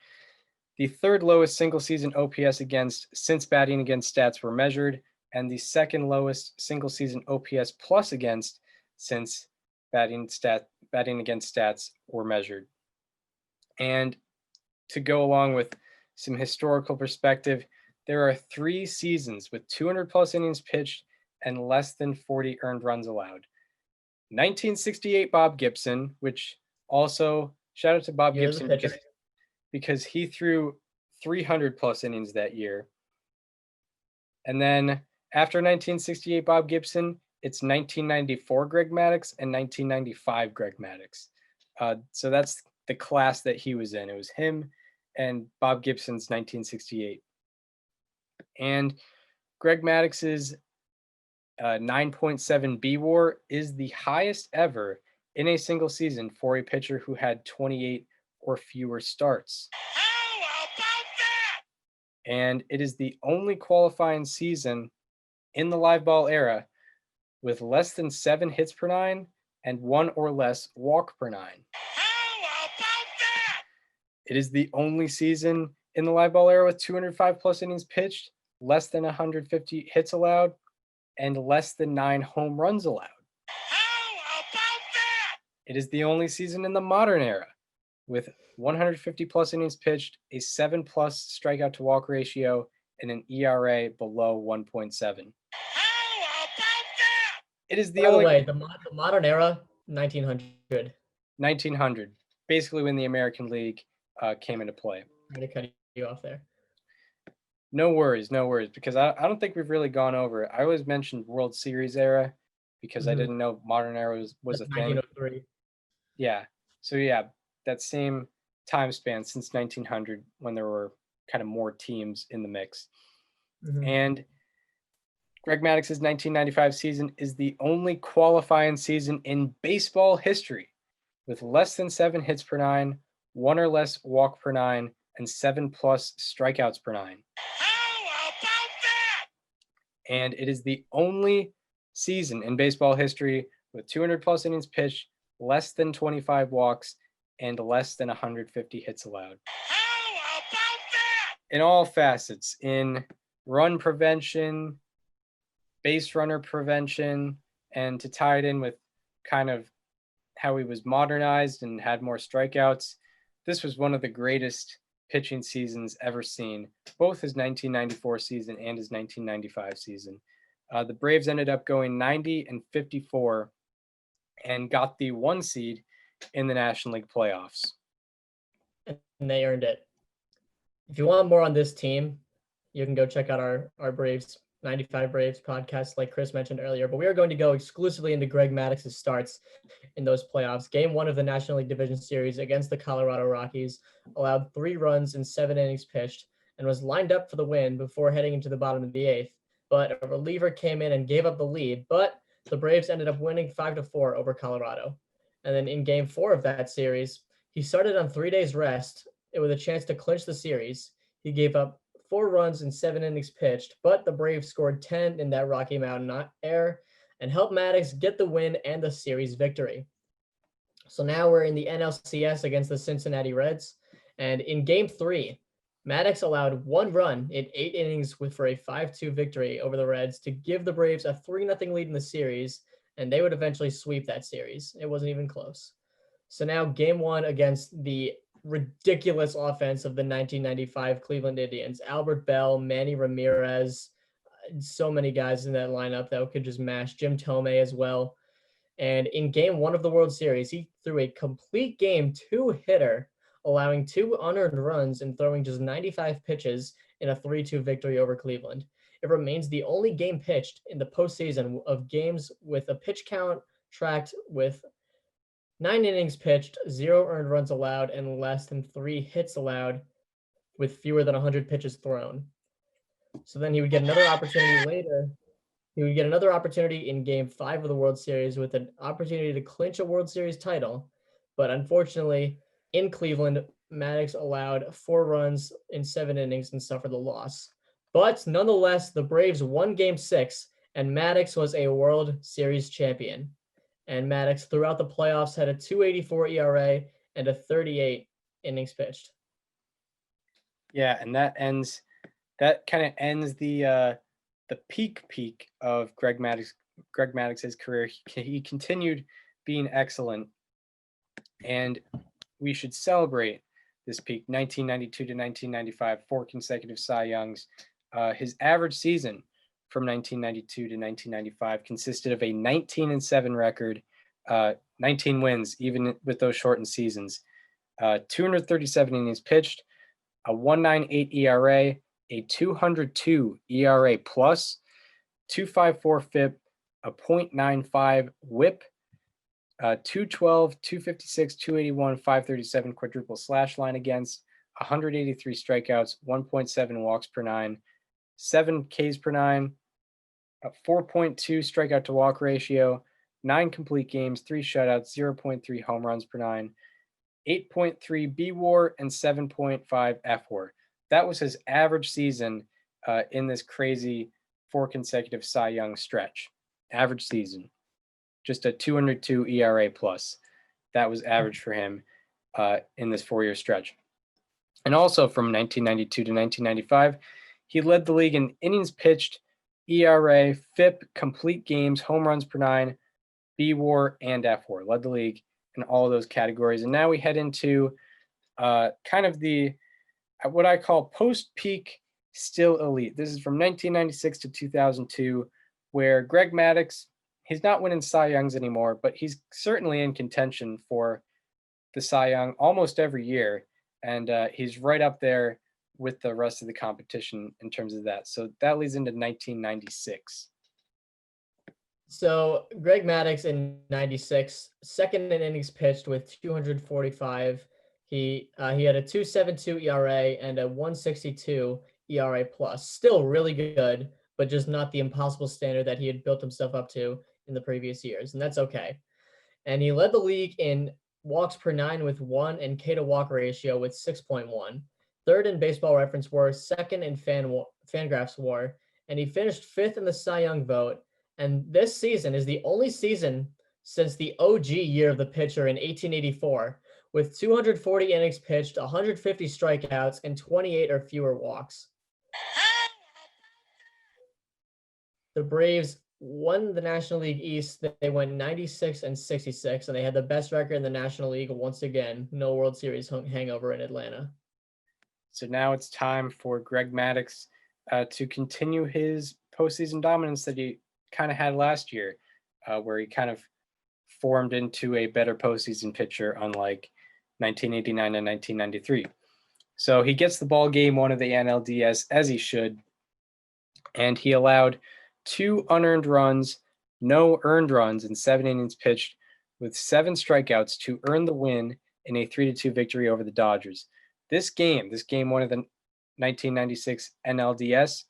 the third lowest single season OPS against since batting against stats were measured, and the second lowest single season OPS plus against since batting against stats were measured. And to go along with some historical perspective, there are 3 seasons with 200+ innings pitched and less than 40 earned runs allowed. 1968 Bob Gibson, which also shout out to Bob Year of the Gibson pitcher. because he threw 300+ innings that year. And then after 1968 Bob Gibson, it's 1994 Greg Maddux and 1995 Greg Maddux. So that's the class that he was in. It was him and Bob Gibson's 1968. And Greg Maddux's 9.7 B WAR is the highest ever in a single season for a pitcher who had 28 or fewer starts. How about that? And it is the only qualifying season in the live ball era with less than 7 hits per 9 and 1 or less walk per 9. How about that? It is the only season in the live ball era with 205+ innings pitched, less than 150 hits allowed, and less than 9 home runs allowed. How about that? It is the only season in the modern era with 150+ innings pitched, a 7+ strikeout to walk ratio, and an ERA below 1.7. How about that? It is the By the only way, the modern era, 1900. 1900, basically when the American League came into play. I'm going to cut you off there. No worries, because I don't think we've really gone over it. I always mentioned World Series era because I Mhm. didn't know modern era was a That's thing. 1903. Yeah. So yeah, that same time span since 1900 when there were kind of more teams in the mix. Mhm. And Greg Maddux's 1995 season is the only qualifying season in baseball history with less than 7 hits per 9, 1 or less walk per 9, and 7+ strikeouts per 9. How about that? And it is the only season in baseball history with 200+ innings pitched, less than 25 walks, and less than 150 hits allowed. How about that? In all facets, in run prevention, base runner prevention, and to tie it in with kind of how he was modernized and had more strikeouts, this was one of the greatest pitching seasons ever seen, both his 1994 season and his 1995 season. The Braves ended up going 90-54 and got the 1 seed in the National League playoffs. And they earned it. If you want more on this team, you can go check out our Braves 95 Braves podcast, like Chris mentioned earlier. But we are going to go exclusively into Greg Maddux's starts in those playoffs. Game 1 of the National League Division Series against the Colorado Rockies allowed 3 runs in 7 innings pitched and was lined up for the win before heading into the bottom of the 8th. But a reliever came in and gave up the lead. But the Braves ended up winning 5-4 over Colorado. And then in Game 4 of that series, he started on 3 days rest with a chance to clinch the series. He gave up 4 runs in 7 innings pitched, but the Braves scored 10 in that Rocky Mountain air and helped Maddux get the win and the series victory. So now we're in the NLCS against the Cincinnati Reds. And in Game 3, Maddux allowed 1 run in 8 innings for a 5-2 victory over the Reds to give the Braves a 3-0 lead in the series, and they would eventually sweep that series. It wasn't even close. So now Game 1 against the ridiculous offense of the 1995 Cleveland Indians. Albert Bell, Manny Ramirez, so many guys in that lineup that could just mash. Jim Tomei as well. And in Game 1 of the World Series, he threw a complete game 2-hitter, allowing 2 unearned runs and throwing just 95 pitches in a 3-2 victory over Cleveland. it remains the only game pitched in the postseason of games with a pitch count tracked with 9 innings pitched, 0 earned runs allowed, and less than 3 hits allowed with fewer than 100 pitches thrown. So then he would get another opportunity later. He would get another opportunity in Game 5 of the World Series with an opportunity to clinch a World Series title. But unfortunately, in Cleveland, Maddux allowed 4 runs in 7 innings and suffered the loss. But nonetheless, the Braves won Game 6, and Maddux was a World Series champion. And Maddux, throughout the playoffs, had a 2.84 ERA and a 38 innings pitched. Yeah, and that kind of ends the peak of Greg Maddux's career. He continued being excellent, and we should celebrate this peak. 1992 to 1995, 4 consecutive Cy Youngs. His average season from 1992 to 1995 consisted of a 19-7 record, 19 wins, even with those shortened seasons, 237 innings pitched, a 1.98 ERA, a 202 ERA plus, 2.54 FIP, a 0.95 WHIP, 212, 256, 281, 537 quadruple slash line against, 183 strikeouts, 1.7 walks per 9, 7 Ks per 9, a 4.2 strikeout to walk ratio, 9 complete games, 3 shutouts, 0.3 home runs per 9, 8.3 B WAR, and 7.5 F WAR. That was his average season in this crazy 4 consecutive Cy Young stretch. Average season. Just a 202 ERA plus. That was average for him in this 4-year stretch. And also from 1992 to 1995, he led the league in innings pitched, ERA, FIP, complete games, home runs per 9, B WAR, and F WAR. Led the league in all of those categories. And now we head into kind of the what I call post-peak still elite. This is from 1996 to 2002, where Greg Maddux, he's not winning Cy Youngs anymore, but he's certainly in contention for the Cy Young almost every year. And he's right up there with the rest of the competition in terms of that. So that leads into 1996. So Greg Maddux in 96, second in innings pitched with 245. He had a 2.72 ERA and a 1.62 ERA plus. Still really good, but just not the impossible standard that he had built himself up to in the previous years, and that's okay. And he led the league in walks per 9 with 1 and K to walk ratio with 6.1. Third in Baseball Reference WAR, second in Fangraphs WAR, and he finished 5th in the Cy Young vote. And this season is the only season since the OG year of the pitcher in 1884, with 240 innings pitched, 150 strikeouts, and 28 or fewer walks. The Braves won the National League East. They went 96-66, and they had the best record in the National League once again. No World Series hangover in Atlanta. So now it's time for Greg Maddux to continue his postseason dominance that he kind of had last year, where he kind of formed into a better postseason pitcher, unlike 1989 and 1993. So he gets the ball game 1 of the NLDS, as he should, and he allowed 2 unearned runs, no earned runs in 7 innings pitched, with 7 strikeouts to earn the win in a 3-2 victory over the Dodgers. This game 1 of the 1996 NLDS,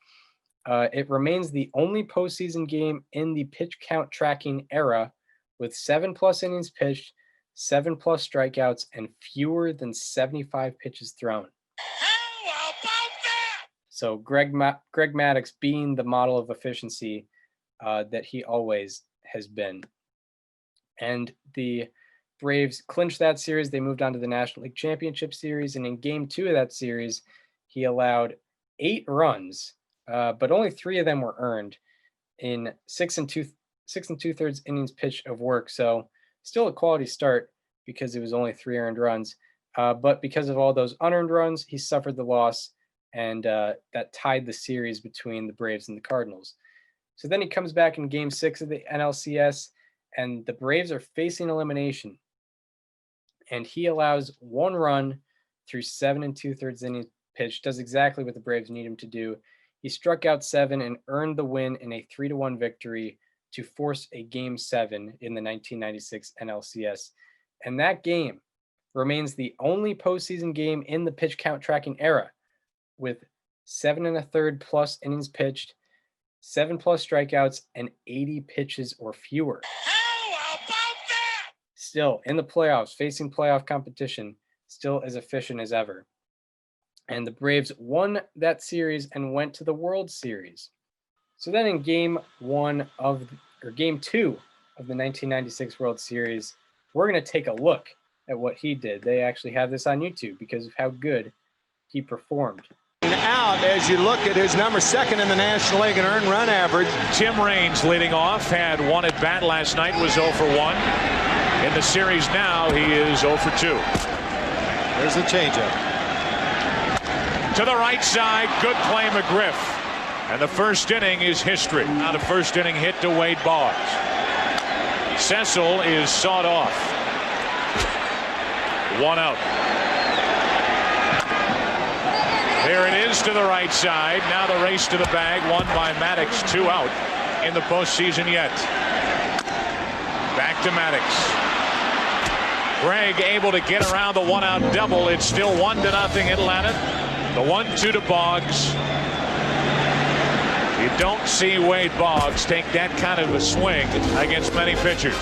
it remains the only postseason game in the pitch count tracking era with 7+ innings pitched, 7+ strikeouts, and fewer than 75 pitches thrown. How about that? So Greg Maddux being the model of efficiency that he always has been. And the Braves clinched that series. They moved on to the National League Championship Series, and in Game 2 of that series, he allowed 8 runs, but only 3 of them were earned in 6 2/3 innings pitched of work. So still a quality start because it was only 3 earned runs. But because of all those unearned runs, he suffered the loss, and that tied the series between the Braves and the Cardinals. So then he comes back in Game 6 of the NLCS, and the Braves are facing elimination. And he allows 1 run through 7 2/3 innings pitched, does exactly what the Braves need him to do. He struck out 7 and earned the win in a 3-1 victory to force a Game 7 in the 1996 NLCS. And that game remains the only postseason game in the pitch count tracking era, with 7 1/3 plus innings pitched, 7 plus strikeouts, and 80 pitches or fewer. How about that? Still in the playoffs, facing playoff competition, still as efficient as ever. And the Braves won that series and went to the World Series. So then in game 2 of the 1996 World Series, we're going to take a look at what he did. They actually have this on YouTube because of how good he performed. Out as you look at his number 2nd in the National League in earned run average. Tim Raines leading off, had 1 at bat last night, was 0 for 1. In the series now, he is 0 for 2. There's the changeup. To the right side, good play, McGriff. And the first inning is history. Now the first inning hit to Wade Boggs. Cecil is sawed off. 1 out. There it is to the right side. Now the race to the bag, won by Maddux. 2 out in the postseason yet. Back to Maddux. Greg able to get around the 1-out double. It's still 1-0 Atlanta. The 1-2 to Boggs. You don't see Wade Boggs take that kind of a swing against many pitchers.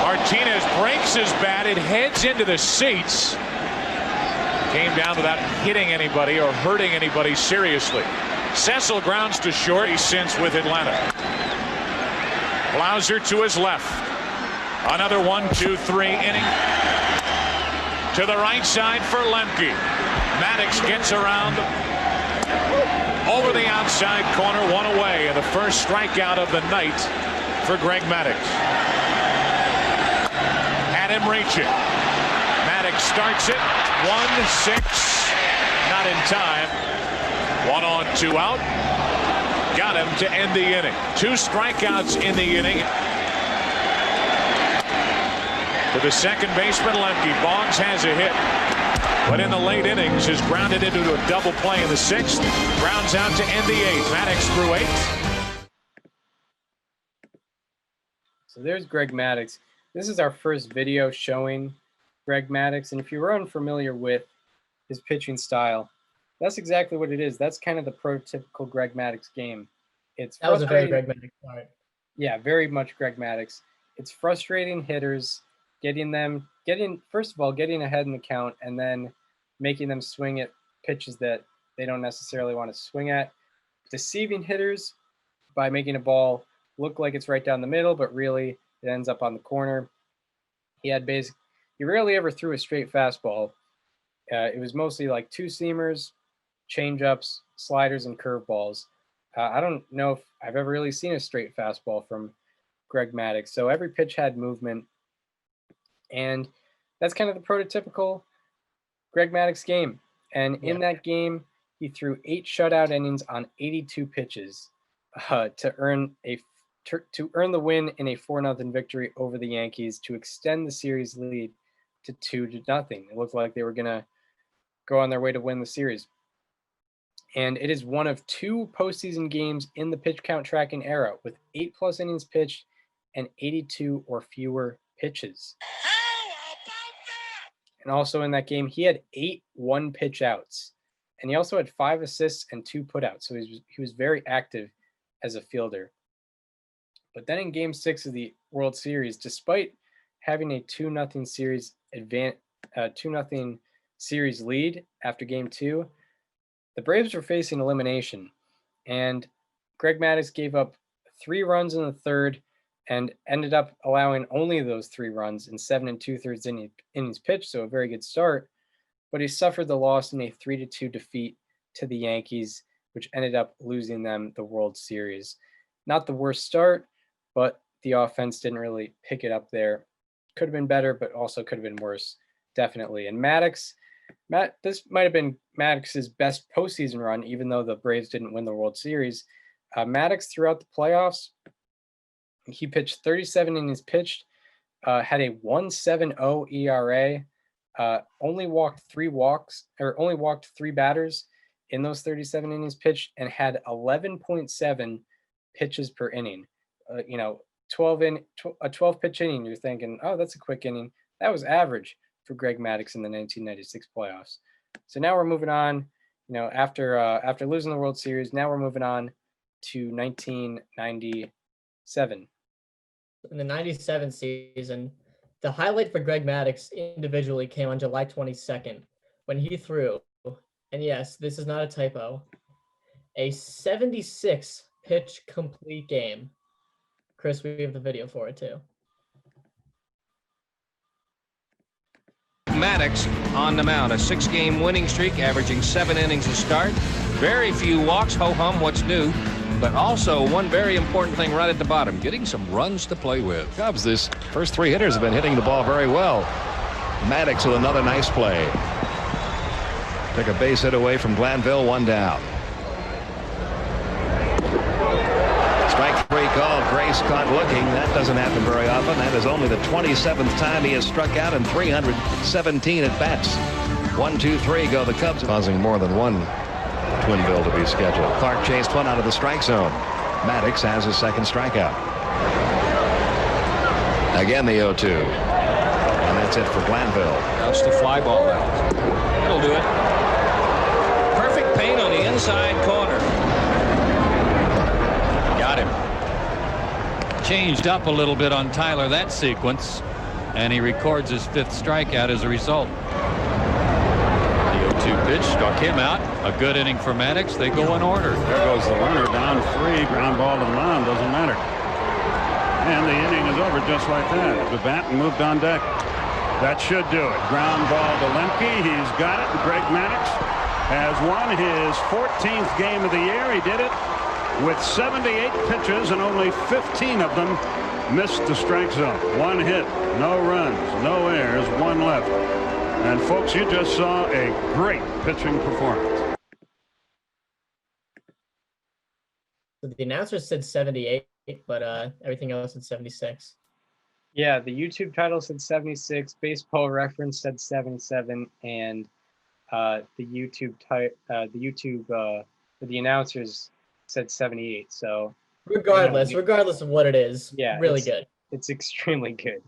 Martinez breaks his bat. It heads into the seats. Came down without hitting anybody or hurting anybody seriously. Cecil grounds to short. He's since with Atlanta. Blauser to his left. Another 1-2-3 inning. To the right side for Lemke. Maddux gets around over the outside corner, 1 away, and the first strikeout of the night for Greg Maddux. Had him reaching. Maddux starts it. 1-6. Not in time. 1 on, 2 out. Got him to end the inning. 2 strikeouts in the inning. To the second baseman, Lemke. Boggs has a hit. But in the late innings, is grounded into a double play in the 6th. Grounds out to end the 8th. Maddux through 8. So there's Greg Maddux. This is our first video showing Greg Maddux. And if you were unfamiliar with his pitching style, that's exactly what it is. That's kind of the prototypical Greg Maddux game. That was a very Greg Maddux start. Yeah, very much Greg Maddux. It's frustrating hitters, getting first of all, getting ahead in the count, and then making them swing at pitches that they don't necessarily want to swing at. Deceiving hitters by making a ball look like it's right down the middle, but really it ends up on the corner. He rarely ever threw a straight fastball. It was mostly like 2-seamers, change-ups, sliders, and curveballs. I don't know if I've ever really seen a straight fastball from Greg Maddux. So every pitch had movement. And that's kind of the prototypical Greg Maddux game. And in that game, he threw 8 shutout innings on 82 pitches to earn the win in a 4-0 victory over the Yankees to extend the series lead to 2-0. It looked like they were going to go on their way to win the series. And it is one of 2 postseason games in the pitch count tracking era with 8+ innings pitched and 82 or fewer pitches. And also in that game, he had 8 one-pitch outs. And he also had 5 assists and 2 putouts. So he was very active as a fielder. But then in Game 6 of the World Series, despite having a 2-0 series lead after Game 2, the Braves were facing elimination. And Greg Maddux gave up 3 runs in the 3rd and ended up allowing only those 3 runs in 7 2/3 innings pitched, so a very good start. But he suffered the loss in a 3-2 defeat to the Yankees, which ended up losing them the World Series. Not the worst start, but the offense didn't really pick it up there. Could have been better, but also could have been worse, definitely. And this might have been Maddux's best postseason run, even though the Braves didn't win the World Series. Maddux throughout the playoffs, he pitched 37 innings pitched, had a 1.70 ERA, only walked 3 batters, in those 37 innings pitched and had 11.7 pitches per inning. 12 pitch inning. You're thinking, oh, that's a quick inning. That was average for Greg Maddux in the 1996 playoffs. So now we're moving on. After losing the World Series, now we're moving on to 1997. In the 97 season, the highlight for Greg Maddux individually came on July 22nd when he threw, and yes, this is not a typo, a 76 pitch complete game. Chris, we have the video for it too. Maddux on the mound, a 6-game winning streak, averaging 7 innings a start. Very few walks, ho-hum, what's new? But also one very important thing right at the bottom, getting some runs to play with. Cubs, this first 3 hitters have been hitting the ball very well. Maddux with another nice play. Took a base hit away from Glanville, 1 down. Strike 3 called. Grace caught looking. That doesn't happen very often. That is only the 27th time he has struck out in 317 at bats. 1, 2, 3 go the Cubs, causing more than one twin bill to be scheduled. Clark chased one out of the strike zone. Maddux has his second strikeout. Again the 0-2. And that's it for Glanville. That's the fly ball now. That'll do it. Perfect paint on the inside corner. Got him. Changed up a little bit on Tyler that sequence, and he records his 5th strikeout as a result. The 0-2 pitch struck him out. A good inning for Maddux. They go in order. There goes the runner, down 3, ground ball to the mound, doesn't matter. And the inning is over just like that. The bat moved on deck. That should do it. Ground ball to Lemke. He's got it. Greg Maddux has won his 14th game of the year. He did it with 78 pitches, and only 15 of them missed the strike zone. 1 hit, no runs, no errors, 1 left. And folks, you just saw a great pitching performance. So the announcer said 78, but everything else said 76. Yeah, the YouTube title said 76, Baseball Reference said 77, and the announcers said 78. So regardless of what it is, yeah, really good. It's extremely good.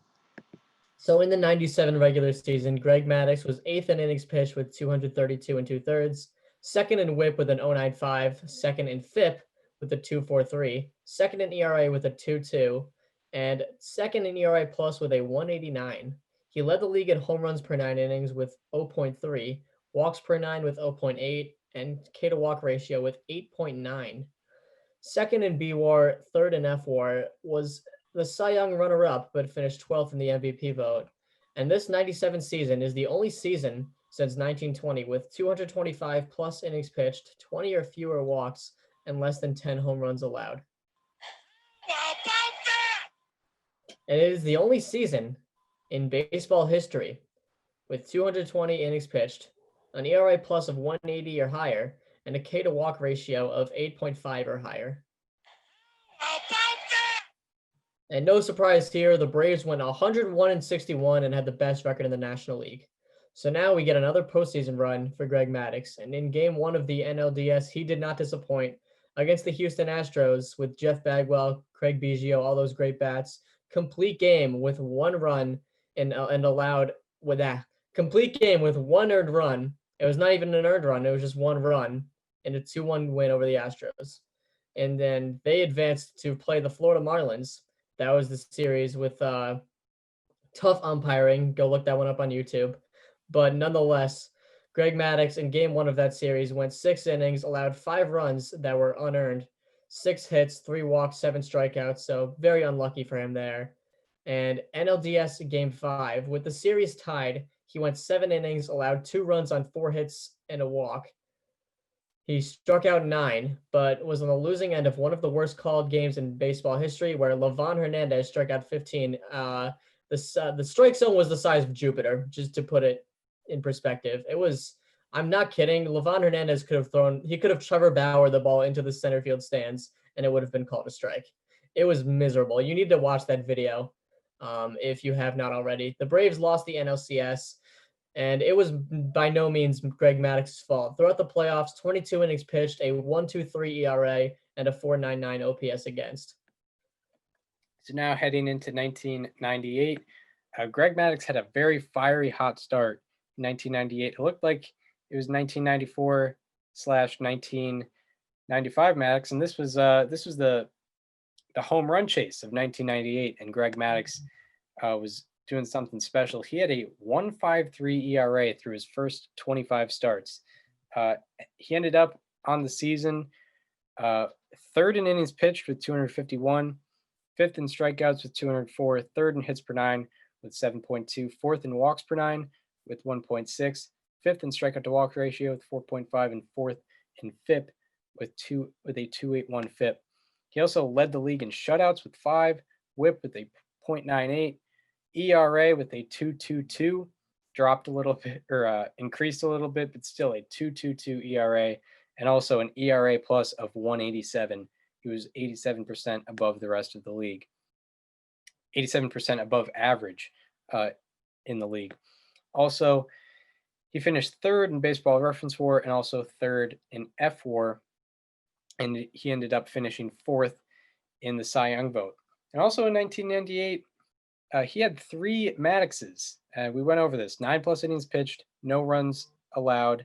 So in the 97 regular season, Greg Maddux was 8th in innings pitched with 232 2/3, 2nd in WHIP with an 0.95, 2nd in FIP with a 2.43, 2nd in ERA with a 2.2, and 2nd in ERA plus with a 1.89. He led the league in home runs per 9 innings with 0.3, walks per 9 with 0.8, and K to walk ratio with 8.9. 2nd in BWAR, 3rd in FWAR, was the Cy Young runner-up, but finished 12th in the MVP vote. And this 97 season is the only season since 1920 with 225 plus innings pitched, 20 or fewer walks, and less than 10 home runs allowed. How about that? And it is the only season in baseball history with 220 innings pitched, an ERA plus of 180 or higher, and a K to walk ratio of 8.5 or higher. How about that? And no surprise here, the Braves went 101-61 and had the best record in the National League. So now we get another postseason run for Greg Maddux. And in game 1 of the NLDS, he did not disappoint against the Houston Astros with Jeff Bagwell, Craig Biggio, all those great bats. Complete game with 1 run and allowed with that. Complete game with 1 earned run. It was not even an earned run. It was just 1 run in a 2-1 win over the Astros. And then they advanced to play the Florida Marlins. That was the series with tough umpiring. Go look that one up on YouTube. But nonetheless, Greg Maddux in game 1 of that series went 6 innings, allowed 5 runs that were unearned, 6 hits, 3 walks, 7 strikeouts. So very unlucky for him there. And NLDS game 5, with the series tied, he went 7 innings, allowed 2 runs on 4 hits and a walk. He struck out 9, but was on the losing end of one of the worst called games in baseball history, where Livan Hernandez struck out 15. The strike zone was the size of Jupiter, just to put it in perspective. It was, I'm not kidding, Livan Hernandez could have Trevor Bauer the ball into the center field stands, and it would have been called a strike. It was miserable. You need to watch that video if you have not already. The Braves lost the NLCS. And it was by no means Greg Maddux's fault. Throughout the playoffs, 22 innings pitched, a 1.23 ERA, and a 4.99 OPS against. So now heading into 1998, Greg Maddux had a very fiery hot start in 1998. It looked like it was 1994/1995 Maddux, and this was the home run chase of 1998, and Greg Maddux was doing something special. He had a 1.53 ERA through his first 25 starts. He ended up on the season third in innings pitched with 251, fifth in strikeouts with 204, third in hits per nine with 7.2, fourth in walks per nine with 1.6, fifth in strikeout to walk ratio with 4.5, and fourth in FIP with a 2.81 FIP. He also led the league in shutouts with 5, WHIP with a 0.98, ERA with a 2.22, dropped a little bit or increased a little bit, but still a 2.22 ERA, and also an ERA plus of 1.87. He was 87% above the rest of the league, 87% above average in the league. Also, he finished third in Baseball Reference WAR and also third in F WAR, and he ended up finishing fourth in the Cy Young vote. And also in 1998, he had 3 Madduxes. We went over this: 9+ innings pitched, no runs allowed,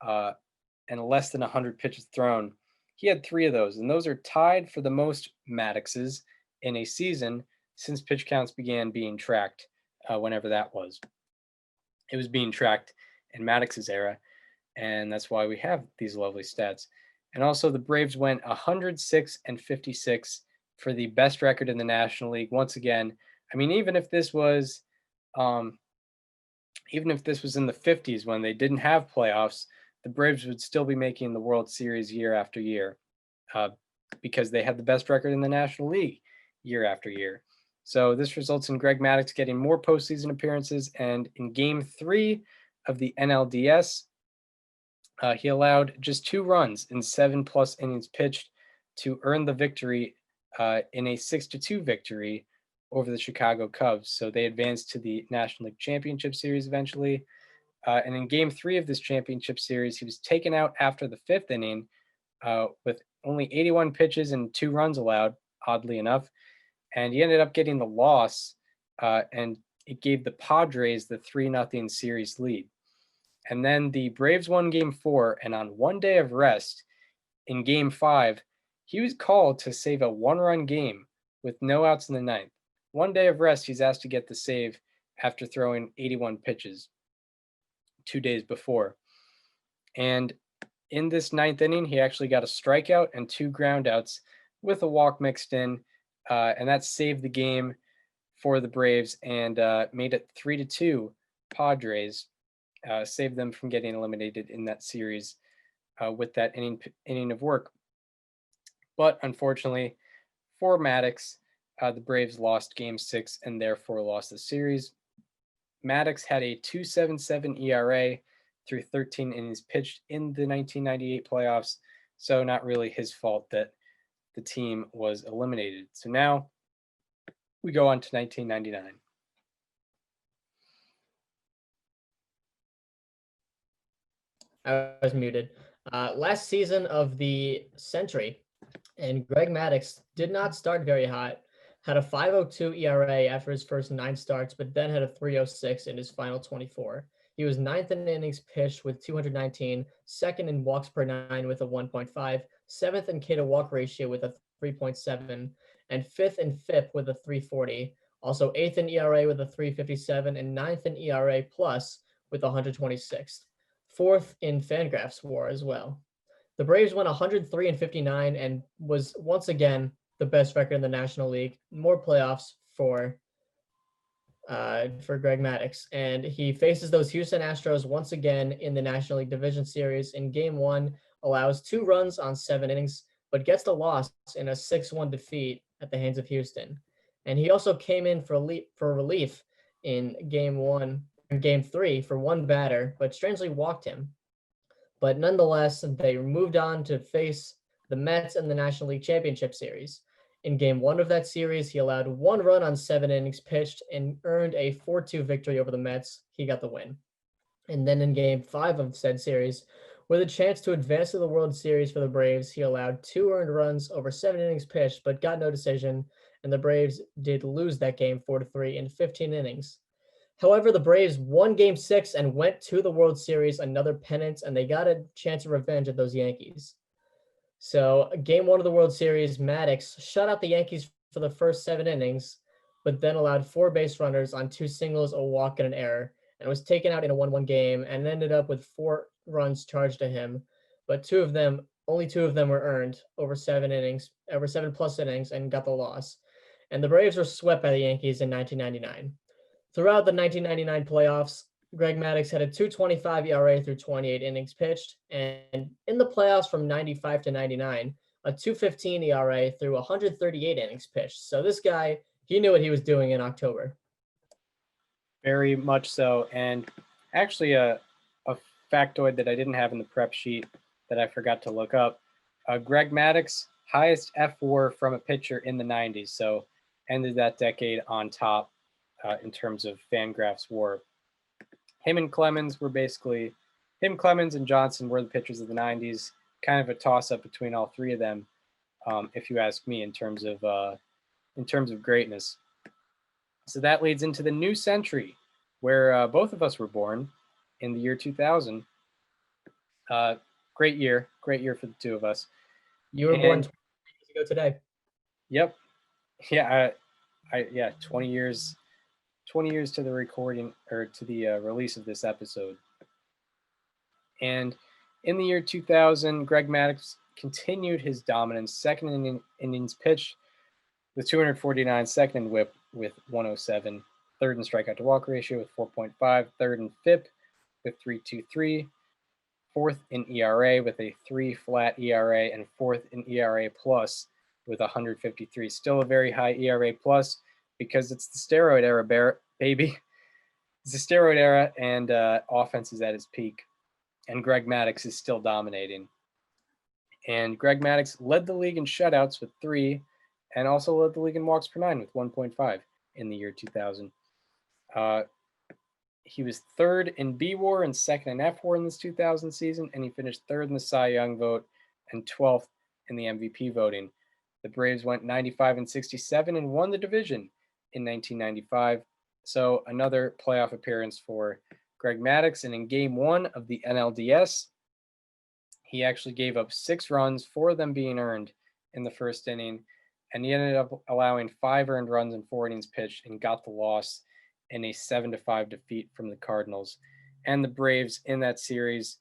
and less than 100 pitches thrown. He had 3 of those, and those are tied for the most Madduxes in a season since pitch counts began being tracked, whenever that was. It was being tracked in Maddux's era, and that's why we have these lovely stats. And also the Braves went 106-56 for the best record in the National League. Once again, I mean, even if this was in the 50s when they didn't have playoffs, the Braves would still be making the World Series year after year, because they had the best record in the National League year after year. So this results in Greg Maddux getting more postseason appearances, and in Game 3 of the NLDS, he allowed just 2 runs in 7+ innings pitched to earn the victory in a 6-2 victory over the Chicago Cubs. So they advanced to the National League Championship Series eventually. And in Game 3 of this championship series, he was taken out after the 5th inning with only 81 pitches and 2 runs allowed, oddly enough. And he ended up getting the loss, and it gave the Padres the 3-0 series lead. And then the Braves won Game 4, and on one day of rest in Game 5, he was called to save a 1-run game with no outs in the 9th. One day of rest, he's asked to get the save after throwing 81 pitches 2 days before. And in this 9th inning, he actually got a strikeout and 2 groundouts with a walk mixed in, and that saved the game for the Braves and made it 3-2 Padres. Saved them from getting eliminated in that series with that inning of work. But unfortunately for Maddux, the Braves lost Game 6 and therefore lost the series. Maddux had a 2.77 ERA through 13 innings pitched in the 1998 playoffs, so not really his fault that the team was eliminated. So now we go on to 1999. I was muted. Last season of the century, and Greg Maddux did not start very hot. Had a 5.02 ERA after his first 9 starts, but then had a 3.06 in his final 24. He was 9th in innings pitched with 219, 2nd in walks per 9 with a 1.5, 7th in K to walk ratio with a 3.7, and 5th in FIP with a 3.40. Also 8th in ERA with a 3.57, and 9th in ERA plus with 126th. 4th in Fangraphs WAR as well. The Braves went 103-59 and was once again the best record in the National League. More playoffs for Greg Maddux, and he faces those Houston Astros once again in the National League Division Series. In Game 1, allows 2 runs on 7 innings, but gets the loss in a 6-1 defeat at the hands of Houston. And he also came in for relief in Game 3 for 1 batter, but strangely walked him. But nonetheless, they moved on to face the Mets in the National League Championship Series. In Game 1 of that series, he allowed 1 run on 7 innings pitched and earned a 4-2 victory over the Mets. He got the win. And then in Game 5 of said series, with a chance to advance to the World Series for the Braves, he allowed 2 earned runs over 7 innings pitched, but got no decision, and the Braves did lose that game 4-3 in 15 innings. However, the Braves won Game 6 and went to the World Series, another pennant, and they got a chance of revenge at those Yankees. So, Game 1 of the World Series, Maddux shut out the Yankees for the first 7 innings, but then allowed 4 base runners on 2 singles, a walk, and an error, and was taken out in a 1-1 game and ended up with 4 runs charged to him, but only 2 of them were earned over 7 plus innings, and got the loss. And the Braves were swept by the Yankees in 1999. Throughout the 1999 playoffs, Greg Maddux had a 2.25 ERA through 28 innings pitched, and in the playoffs from 95 to 99, a 2.15 ERA through 138 innings pitched. So this guy, he knew what he was doing in October. Very much so. And actually, a factoid that I didn't have in the prep sheet that I forgot to look up, Greg Maddux, highest F4 from a pitcher in the 90s. So ended that decade on top in terms of Fangraphs WAR. Him, Clemens and Johnson were the pitchers of the 90s. Kind of a toss-up between all three of them, if you ask me, in terms of greatness. So that leads into the new century, where both of us were born in the year 2000. Great year for the two of us. You were born 20 years ago today. Yep. Yeah. 20 years. 20 years to the recording or to the release of this episode. And in the year 2000, Greg Maddux continued his dominance. Second innings pitched with 249, second in whip with 107, third in strikeout to walk ratio with 4.5, third in FIP with 3.23, fourth in ERA with a 3 flat ERA, and fourth in ERA plus with 153. Still a very high ERA plus because it's the steroid era, baby. It's the steroid era, and offense is at its peak. And Greg Maddux is still dominating. And Greg Maddux led the league in shutouts with 3, and also led the league in walks per 9 with 1.5 in the year 2000. He was third in B-WAR and second in F-WAR in this 2000 season, and he finished third in the Cy Young vote and 12th in the MVP voting. The Braves went 95-67 and won the division in 1995. So another playoff appearance for Greg Maddux. And in Game 1 of the NLDS, he actually gave up 6 runs, 4 of them being earned in the first inning. And he ended up allowing 5 earned runs in 4 innings pitched and got the loss in a 7-5 defeat from the Cardinals. And the Braves in that series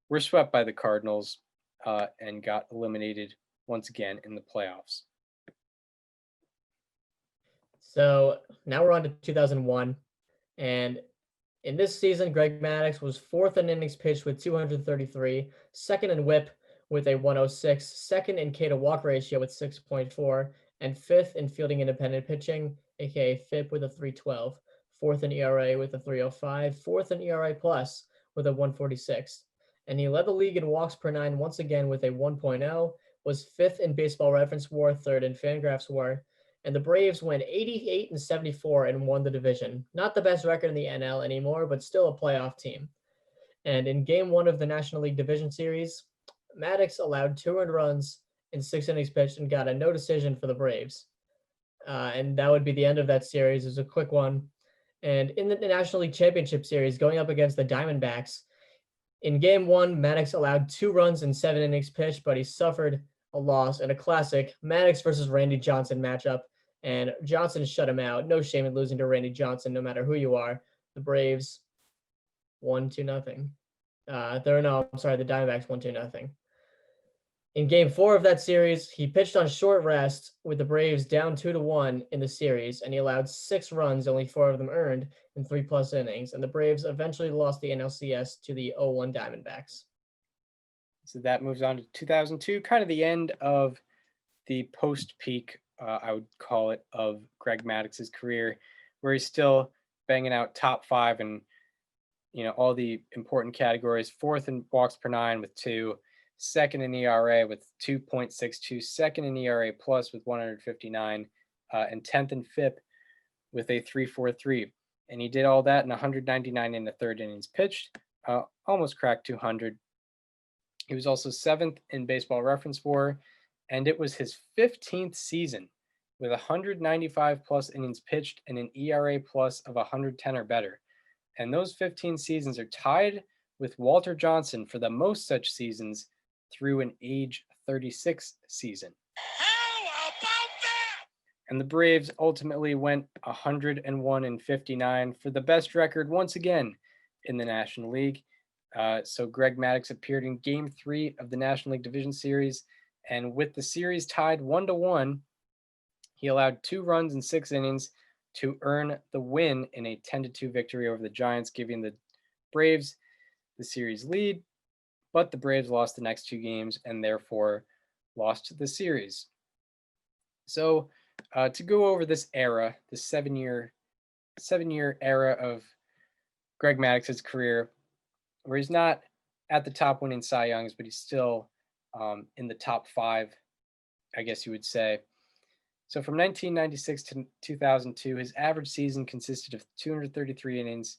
were swept by the Cardinals and got eliminated once again in the playoffs. So now we're on to 2001. And in this season, Greg Maddux was 4th in innings pitched with 233, 2nd in whip with a 106, 2nd in K to walk ratio with 6.4, and 5th in fielding independent pitching, aka FIP, with a 312, 4th in ERA with a 305, 4th in ERA plus with a 146. And he led the league in walks per 9 once again with a 1.0, was 5th in Baseball Reference WAR, 3rd in Fangraphs WAR, and the Braves went 88-74 and won the division. Not the best record in the NL anymore, but still a playoff team. And in Game 1 of the National League Division Series, Maddux allowed 2 earned runs in 6 innings pitched and got a no decision for the Braves. And that would be the end of that series. It was a quick one. And in the National League Championship Series, going up against the Diamondbacks, in Game 1, Maddux allowed 2 runs in 7 innings pitched, but he suffered a loss in a classic Maddux versus Randy Johnson matchup. And Johnson shut him out. No shame in losing to Randy Johnson, no matter who you are. The Braves won 2-0. The Diamondbacks won 2-0. In Game 4 of that series, he pitched on short rest with the Braves down 2-1 in the series, and he allowed 6 runs, only 4 of them earned, in 3+ innings. And the Braves eventually lost the NLCS to the 0-1 Diamondbacks. So that moves on to 2002, kind of the end of the post-peak, I would call it, of Greg Maddux's career, where he's still banging out top 5 in, all the important categories. 4th in walks per 9 with 2, 2nd in ERA with 2.62, 2nd in ERA plus with 159, and 10th in FIP with a 3.43. And he did all that in 199 in the third innings pitched, almost cracked 200. He was also 7th in Baseball Reference WAR, and it was his 15th season with 195 plus innings pitched and an ERA plus of 110 or better. And those 15 seasons are tied with Walter Johnson for the most such seasons through an age 36 season. How about that? And the Braves ultimately went 101-59 for the best record once again in the National League. So Greg Maddux appeared in Game 3 of the National League Division Series, and with the series tied 1-1, he allowed 2 runs in 6 innings to earn the win in a 10-2 victory over the Giants, giving the Braves the series lead. But the Braves lost the next 2 games and therefore lost the series. So to go over this era, the 7-year era of Greg Maddux's career, where he's not at the top winning Cy Youngs, but he's still in the top 5, I guess you would say. So from 1996 to 2002, his average season consisted of 233 innings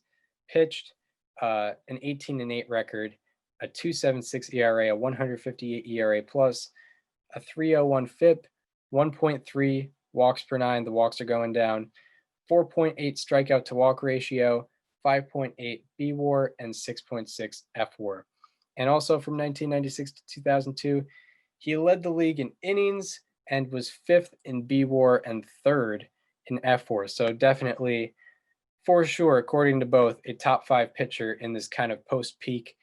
pitched, an 18-8 record, a 2.76 ERA, a 158 ERA plus, a 3.01 FIP, 1.3 walks per 9. The walks are going down. 4.8 strikeout to walk ratio, 5.8 B WAR, and 6.6 F WAR. And also from 1996 to 2002, he led the league in innings and was 5th in B WAR and 3rd in F WAR. So definitely, for sure, according to both, a top 5 pitcher in this kind of post-peak,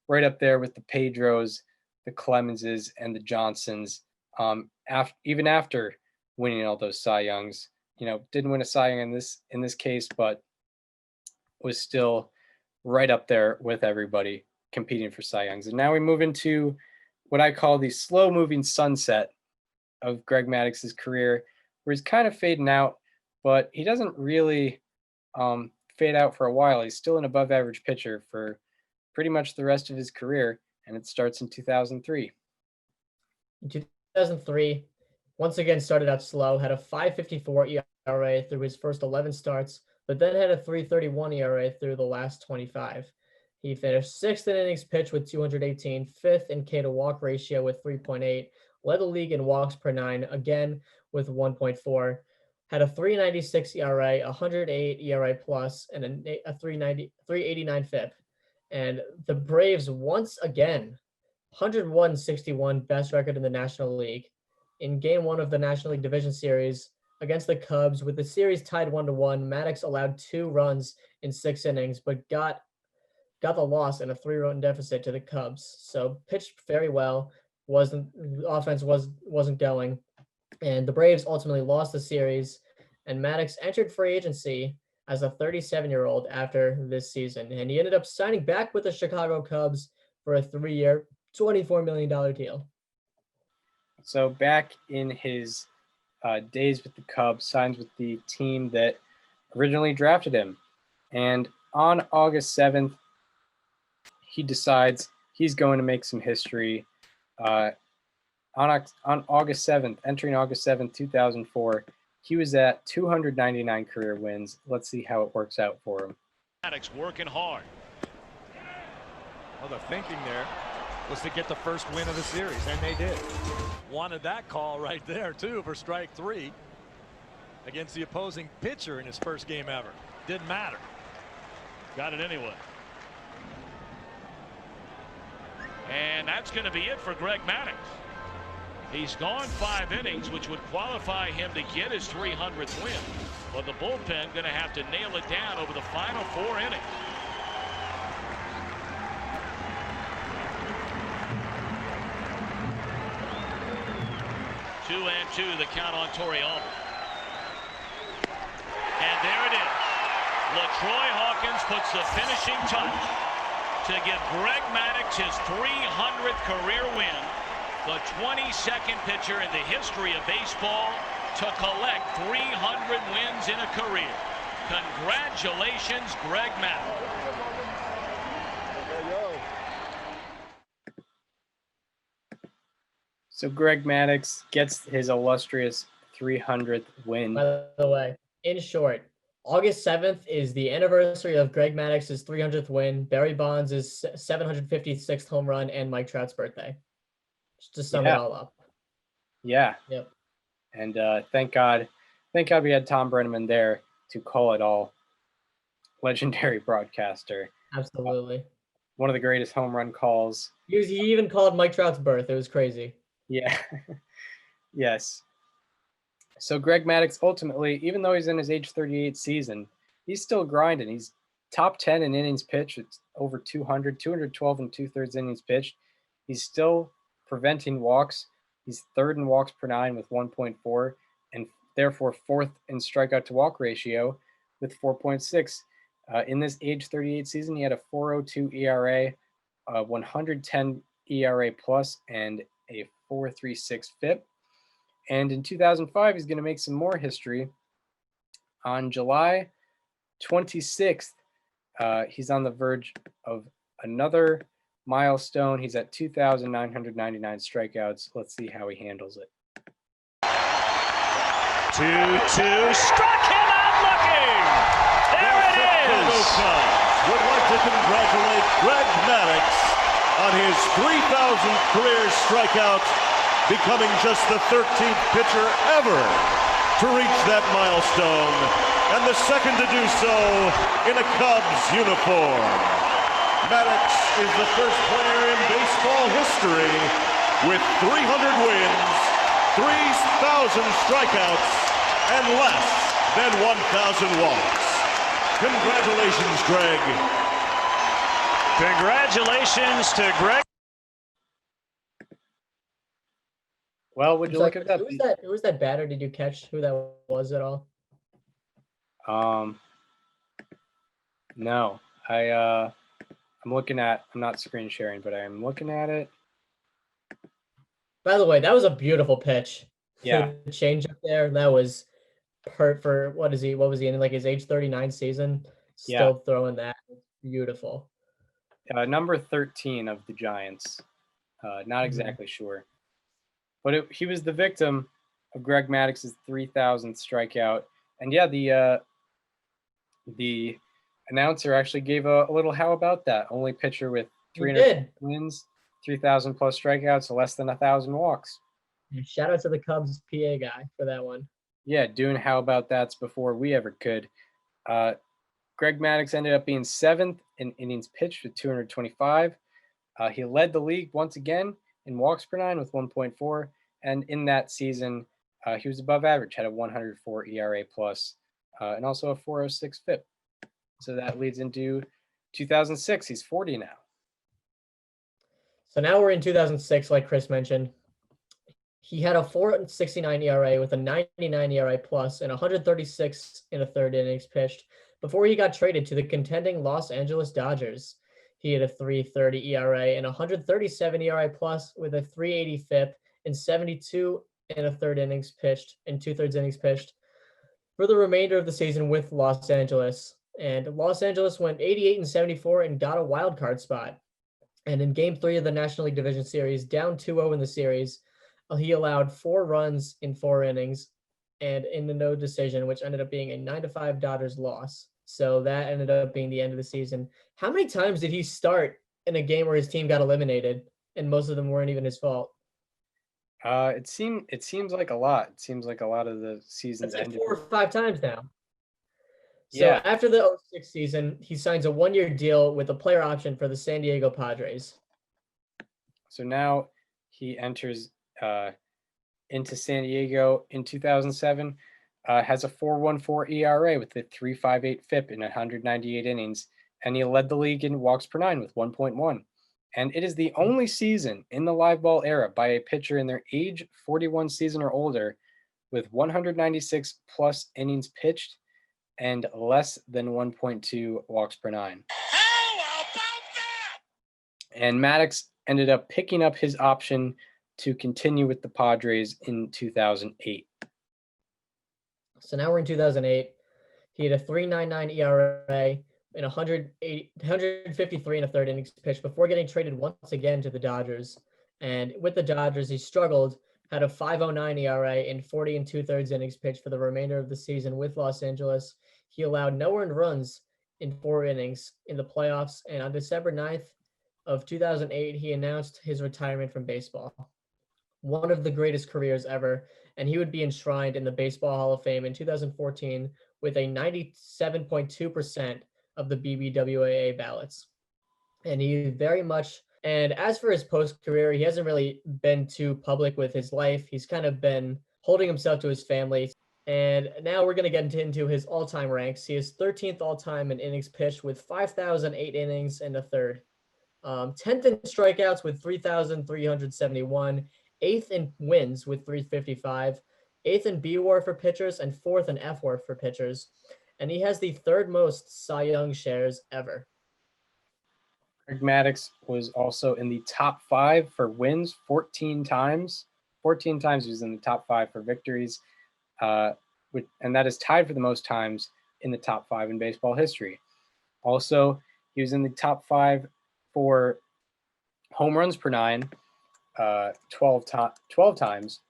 right up there with the Pedros, the Clemenses, and the Johnsons. Even after winning all those Cy Youngs, didn't win a Cy Young in this case, but was still right up there with everybody competing for Cy Youngs. And now we move into what I call the slow-moving sunset of Greg Maddux's career, where he's kind of fading out, but he doesn't really fade out for a while. He's still an above-average pitcher for pretty much the rest of his career, and it starts in 2003. In 2003, once again started out slow, had a 5.54 ERA through his first 11 starts, but then had a 3.31 ERA through the last 25. He finished 6th in innings pitched with 218, 5th in K to walk ratio with 3.8, led the league in walks per 9, again with 1.4, had a 3.96 ERA, 108 ERA plus, and a 3.89 FIP. And the Braves once again, 101-61 best record in the National League. In Game 1 of the National League Division Series against the Cubs, with the series tied 1-1, Maddux allowed 2 runs in 6 innings, but got the loss in a 3-run deficit to the Cubs. So pitched very well. The offense wasn't going, and the Braves ultimately lost the series. And Maddux entered free agency as a 37-year-old after this season, and he ended up signing back with the Chicago Cubs for a 3-year, $24 million deal. So back in his days with the Cubs, signs with the team that originally drafted him, and on August 7th, he decides he's going to make some history. On August 7th, entering August 7th, 2004, he was at 299 career wins. Let's see how it works out for him. Maddux working hard. Well, the thinking there was to get the first win of the series, and they did. Wanted that call right there, too, for strike 3 against the opposing pitcher in his first game ever. Didn't matter. Got it anyway. And that's going to be it for Greg Maddux. He's gone 5 innings, which would qualify him to get his 300th win. But the bullpen going to have to nail it down over the final 4 innings. Two and two, the count on Torrealba. And there it is. LaTroy Hawkins puts the finishing touch to give Greg Maddux his 300th career win. The 22nd pitcher in the history of baseball to collect 300 wins in a career. Congratulations, Greg Maddux. So Greg Maddux gets his illustrious 300th win. By the way, in short, August 7th is the anniversary of Greg Maddux's 300th win, Barry Bonds' 756th home run, and Mike Trout's birthday. Just to sum it all up. Yeah. Yep. And thank God we had Tom Brenneman there to call it all. Legendary broadcaster. Absolutely. One of the greatest home run calls. He even called Mike Trout's birth. It was crazy. Yeah. Yes. So Greg Maddux ultimately, even though he's in his age 38 season, he's still grinding. He's top 10 in innings pitched. It's over 212 and 2/3 innings pitched. He's still preventing walks. He's third in walks per nine with 1.4, and therefore fourth in strikeout to walk ratio with 4.6. In this age 38 season, he had a 4.02 ERA, 110 ERA plus, and a 4.36 FIP. And in 2005, he's going to make some more history. On July 26th, he's on the verge of another milestone. He's at 2,999 strikeouts. Let's see how he handles it. 2-2, struck him out looking. There it is. Would like to congratulate Greg Maddux on his 3,000th career strikeout, becoming just the 13th pitcher ever to reach that milestone, and the second to do so in a Cubs uniform. Maddux is the first player in baseball history with 300 wins, 3,000 strikeouts, and less than 1,000 walks. Congratulations, Greg. Congratulations to Greg. Well, would you look at that? Who was that batter? Did you catch who that was at all? No. I'm not screen sharing, but I'm looking at it. By the way, that was a beautiful pitch. Yeah. The change up there, that was for what was he in like his age 39 season? Still throwing that. Beautiful. Number 13 of the Giants. Not exactly sure. But he was the victim of Greg Maddux's 3,000th strikeout. And yeah, the announcer actually gave a little how about that? Only pitcher with 300 wins, 3,000 plus strikeouts, less than 1,000 walks. Shout out to the Cubs PA guy for that one. Yeah, doing how about that's before we ever could. Greg Maddux ended up being 7th in innings pitched with 225. He led the league once again in walks per nine with 1.4, and in that season, he was above average, had a 104 ERA plus, and also a 4.06 FIP. So that leads into 2006. He's 40 now. So now we're in 2006, like Chris mentioned. He had a 4.69 ERA with a 99 ERA plus and 136 in a third innings pitched before he got traded to the contending Los Angeles Dodgers. He had a 3.30 ERA and 137 ERA plus with a 3.80 FIP and 72 in a third innings pitched and 2/3 innings pitched for the remainder of the season with Los Angeles. And Los Angeles went 88-74 and got a wild card spot. And in Game 3 of the National League Division Series, down 2-0 in the series, he allowed 4 runs in 4 innings and in the no decision, which ended up being a 9-5 Dodgers loss. So that ended up being the end of the season. How many times did he start in a game where his team got eliminated and most of them weren't even his fault? It seems like a lot. It seems like a lot of the seasons That's like ended 4 or 5 times now. So Yeah. after the 2006 season, he signs a 1-year deal with a player option for the San Diego Padres. So now he enters into San Diego in 2007, has a 4.14 ERA with a 3.58 FIP in 198 innings, and he led the league in walks per nine with 1.1. And it is the only season in the live ball era by a pitcher in their age 41 season or older with 196 plus innings pitched and less than 1.2 walks per nine. How about that? And Maddux ended up picking up his option to continue with the Padres in 2008. So now we're in 2008. He had a 3.99 ERA and 153 in a third innings pitched before getting traded once again to the Dodgers. And with the Dodgers, he struggled, had a 5.09 ERA and 40 2/3 innings pitched for the remainder of the season with Los Angeles. he allowed no earned runs in 4 innings in the playoffs, and on December 9th of 2008, he announced his retirement from baseball. One of the greatest careers ever, and he would be enshrined in the Baseball Hall of Fame in 2014 with a 97.2% of the BBWAA ballots. And he very much, and as for his post-career, he hasn't really been too public with his life. He's kind of been holding himself to his family. And now we're going to get into his all-time ranks. He is 13th all-time in innings pitched with 5,008 innings and a third. 10th in strikeouts with 3,371. 8th in wins with 355. 8th in B-WAR for pitchers and 4th in F-WAR for pitchers. And he has the third most Cy Young shares ever. Greg Maddux was also in the top 5 for wins 14 times. 14 times he was in the top 5 for victories. And that is tied for the most times in the top 5 in baseball history. Also, he was in the top 5 for home runs per 9, 12 times,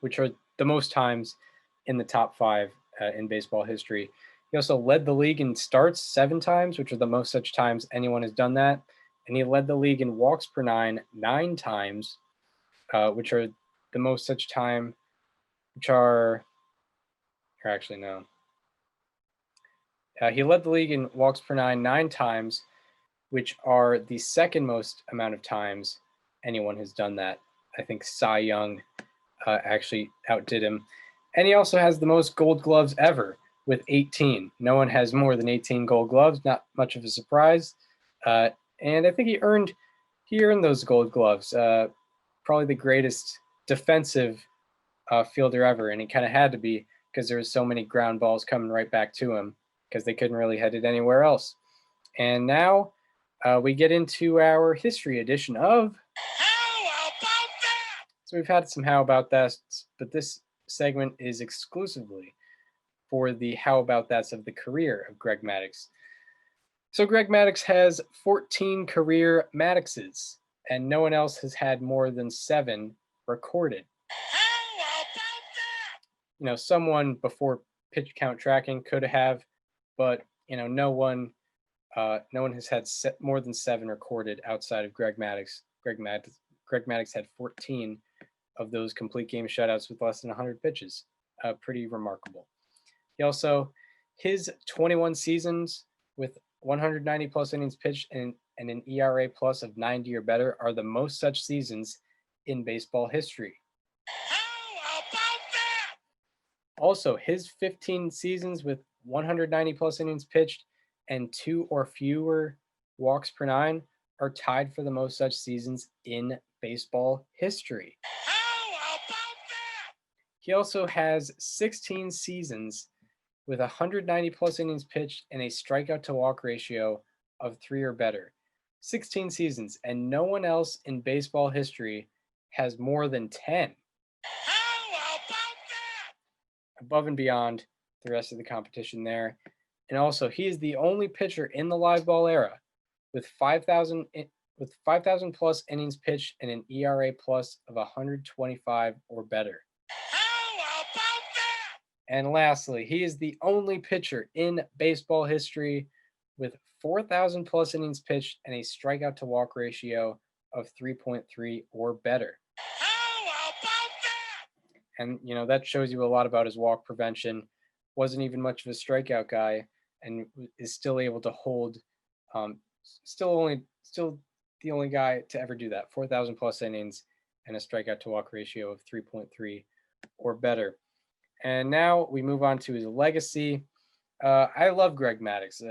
which are the most times in the top 5 in baseball history. He also led the league in starts 7 times, which are the most such times anyone has done that. And he led the league in walks per 9 times, which are the most such time, which are, or actually no. He led the league in walks per 9 times, which are the second most amount of times anyone has done that. I think Cy Young actually outdid him. And he also has the most gold gloves ever with 18. No one has more than 18 gold gloves, not much of a surprise. And I think he earned those gold gloves. Probably the greatest defensive fielder ever, and he kind of had to be because there was so many ground balls coming right back to him because they couldn't really head it anywhere else. And now we get into our history edition of How About That? So we've had some How About That, but this segment is exclusively for the How About That's of the career of Greg Maddux. So Greg Maddux has 14 career Madduxes, and no one else has had more than 7 recorded. How about that? Someone before pitch count tracking could have, but no one has had more than 7 recorded outside of Greg Maddux. Greg Maddux had 14 of those complete game shutouts with less than 100 pitches. Pretty remarkable. He also, his 21 seasons with 190 plus innings pitched and an ERA plus of 90 or better are the most such seasons in baseball history. How about that? Also, his 15 seasons with 190 plus innings pitched and 2 or fewer walks per 9 are tied for the most such seasons in baseball history. How about that? He also has 16 seasons with 190 plus innings pitched and a strikeout to walk ratio of 3 or better. 16 seasons, and no one else in baseball history has more than 10. How about that? Above and beyond the rest of the competition there. And also, he is the only pitcher in the live ball era with 5,000 plus innings pitched and an ERA plus of 125 or better. And lastly, he is the only pitcher in baseball history with 4,000 plus innings pitched and a strikeout to walk ratio of 3.3 or better. How about that? And, that shows you a lot about his walk prevention. Wasn't even much of a strikeout guy and is still able to hold, still the only guy to ever do that. 4,000 plus innings and a strikeout to walk ratio of 3.3 or better. And now we move on to his legacy. I love Greg Maddux.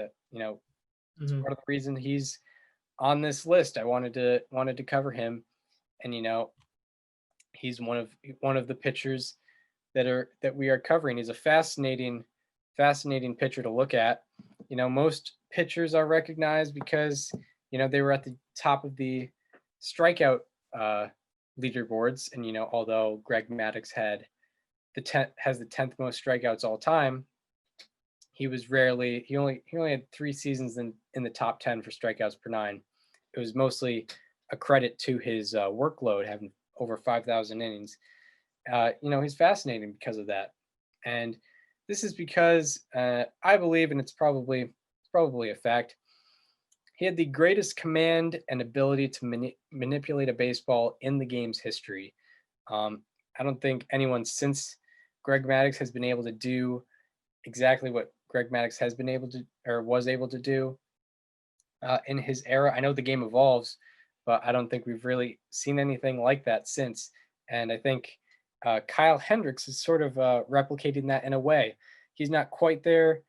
It's part of the reason he's on this list. I wanted to cover him, and he's one of the pitchers that we are covering. He's a fascinating pitcher to look at. Most pitchers are recognized because they were at the top of the strikeout leaderboards, and although Greg Maddux has the 10th most strikeouts all time, he only had 3 seasons in the top 10 for strikeouts per 9. It was mostly a credit to his workload, having over 5,000 innings. He's fascinating because of that. And This is because I believe, and it's probably a fact, he had the greatest command and ability to manipulate a baseball in the game's history. I don't think anyone since Greg Maddux has been able to do exactly what Greg Maddux has been able to or was able to do in his era. I know the game evolves, but I don't think we've really seen anything like that since. And I think Kyle Hendricks is sort of replicating that in a way. He's not quite there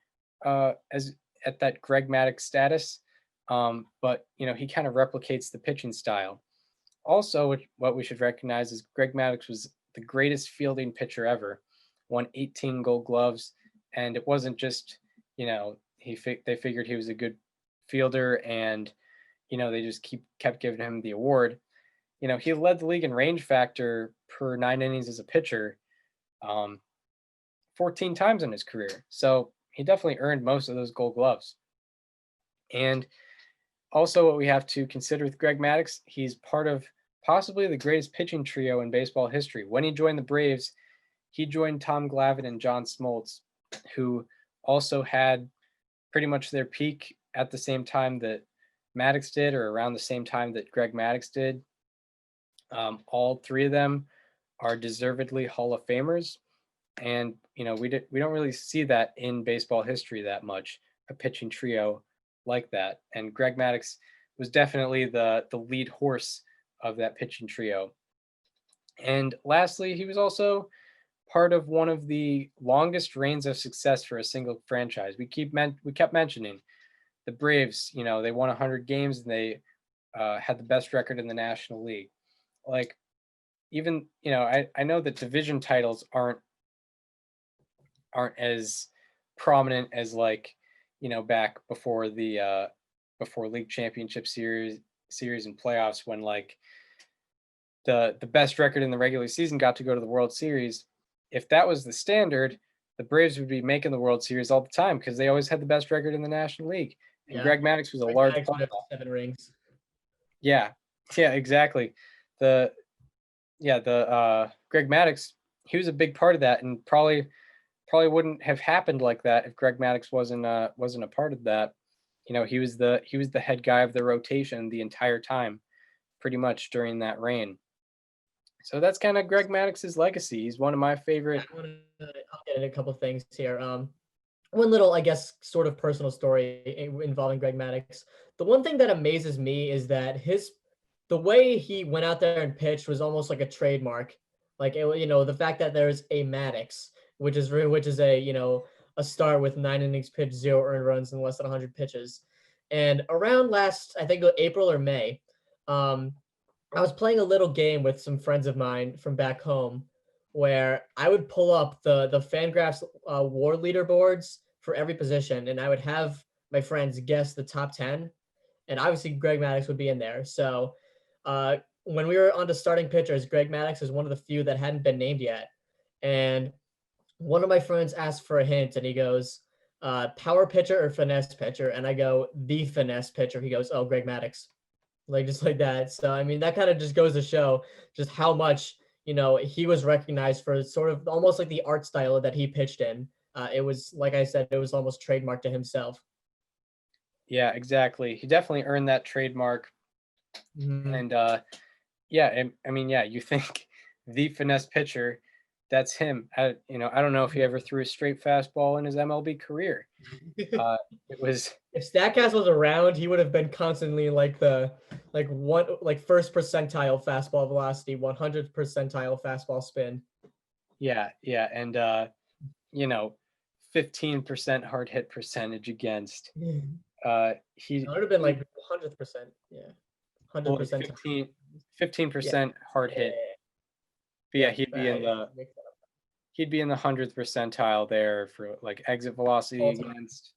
as at that Greg Maddux status, but he kind of replicates the pitching style. Also, what we should recognize is Greg Maddux was the greatest fielding pitcher ever, won 18 Gold Gloves, and it wasn't just they figured he was a good fielder and they just kept giving him the award. He led the league in range factor per 9 innings as a pitcher 14 times in his career. So he definitely earned most of those Gold Gloves. And also what we have to consider with Greg Maddux, he's part of possibly the greatest pitching trio in baseball history. When he joined the Braves, he joined Tom Glavine and John Smoltz, who also had pretty much their peak at the same time that Maddux did, or around the same time that Greg Maddux did. All three of them are deservedly Hall of Famers, and we don't really see that in baseball history that much, a pitching trio like that. And Greg Maddux was definitely the lead horse of that pitching trio. And lastly, he was also part of one of the longest reigns of success for a single franchise. We kept mentioning the Braves. They won 100 games and they had the best record in the National League. Like, even I know that division titles aren't as prominent as back before the before league championship series and playoffs, when the best record in the regular season got to go to the World Series. If that was the standard, the Braves would be making the World Series all the time because they always had the best record in the National League. And Greg Maddux was a large part of that. 7 rings. Yeah, exactly. The Greg Maddux, he was a big part of that, and probably wouldn't have happened like that if Greg Maddux wasn't a part of that. He was the head guy of the rotation the entire time, pretty much during that reign. So that's kind of Greg Maddux's legacy. He's one of my favorite. I'll get in a couple things here. One little, I guess, sort of personal story involving Greg Maddux. The one thing that amazes me is that the way he went out there and pitched was almost like a trademark. The fact that there's a Maddux, which is a start with 9 innings pitched, 0 earned runs, and less than 100 pitches. And around last, I think April or May, I was playing a little game with some friends of mine from back home, where I would pull up the Fangraphs WAR leaderboards for every position, and I would have my friends guess the top 10, and obviously Greg Maddux would be in there. So when we were on to starting pitchers, Greg Maddux is one of the few that hadn't been named yet. And one of my friends asked for a hint, and he goes, power pitcher or finesse pitcher? And I go, the finesse pitcher. He goes, oh, Greg Maddux. Just like that. So, I mean, that kind of just goes to show just how much, he was recognized for sort of almost like the art style that he pitched in. It was, like I said, it was almost trademarked to himself. Yeah, exactly. He definitely earned that trademark. Mm-hmm. And you think the finesse pitcher, that's him. I don't know if he ever threw a straight fastball in his MLB career. It was, if Statcast was around, he would have been constantly first percentile fastball velocity, 100th percentile fastball spin. Yeah, and 15% hard hit percentage against. He would have been 100%. Yeah, 100%. 15% hard hit. But yeah, he'd be in the 100th percentile there for exit velocity against.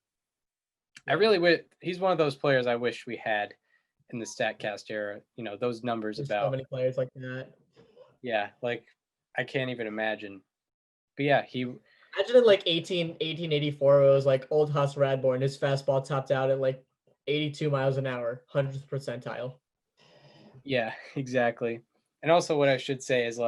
I really would. He's one of those players I wish we had in the Statcast era. Those numbers. There's about so many players like that. Yeah, I can't even imagine. But yeah, he. Imagine in 1884, it was old Huss Radborn. His fastball topped out at 82 miles an hour, 100th percentile. Yeah, exactly. And also, what I should say is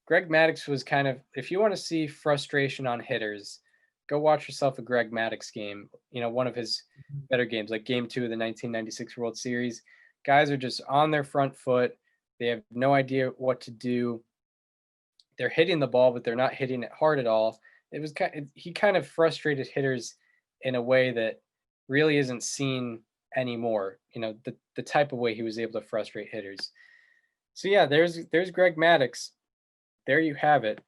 Greg Maddux was kind of, if you want to see frustration on hitters, go watch yourself a Greg Maddux game. You know, one of his better games, like Game 2 of the 1996 World Series. Guys are just on their front foot. They have no idea what to do. They're hitting the ball, but they're not hitting it hard at all. He kind of frustrated hitters in a way that really isn't seen anymore. You know, the type of way he was able to frustrate hitters. So yeah, there's Greg Maddux. There you have it.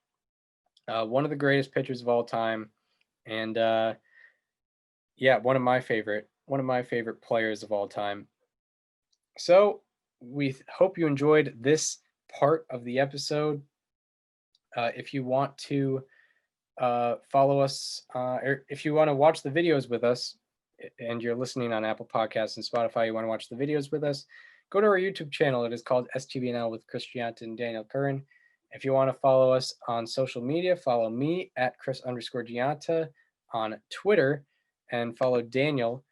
One of the greatest pitchers of all time, and yeah, one of my favorite players of all time. So we hope you enjoyed this part of the episode. If you want to follow us, or if you want to watch the videos with us, and you're listening on Apple Podcasts and Spotify, you want to watch the videos with us, go to our YouTube channel. It is called STBNL with Chris Gianta and Daniel Curran. If you want to follow us on social media, follow me at Chris_Gianta on Twitter, and follow Daniel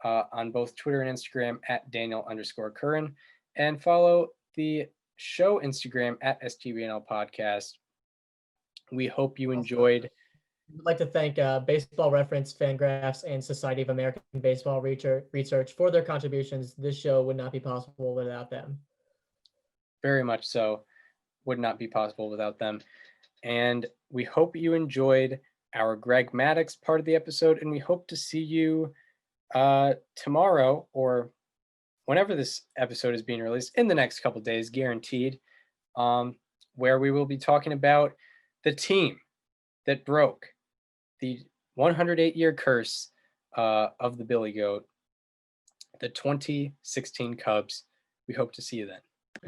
on both Twitter and Instagram at Daniel_Curran, and follow the show Instagram at STBNL Podcast. We hope you enjoyed. I'd like to thank Baseball Reference, Fangraphs, and Society of American Baseball Research for their contributions. This show would not be possible without them. Very much so. Would not be possible without them. And we hope you enjoyed our Greg Maddux part of the episode, and we hope to see you tomorrow, or whenever this episode is being released, in the next couple of days, guaranteed, where we will be talking about the team that broke the 108-year curse of the Billy Goat, the 2016 Cubs. We hope to see you then.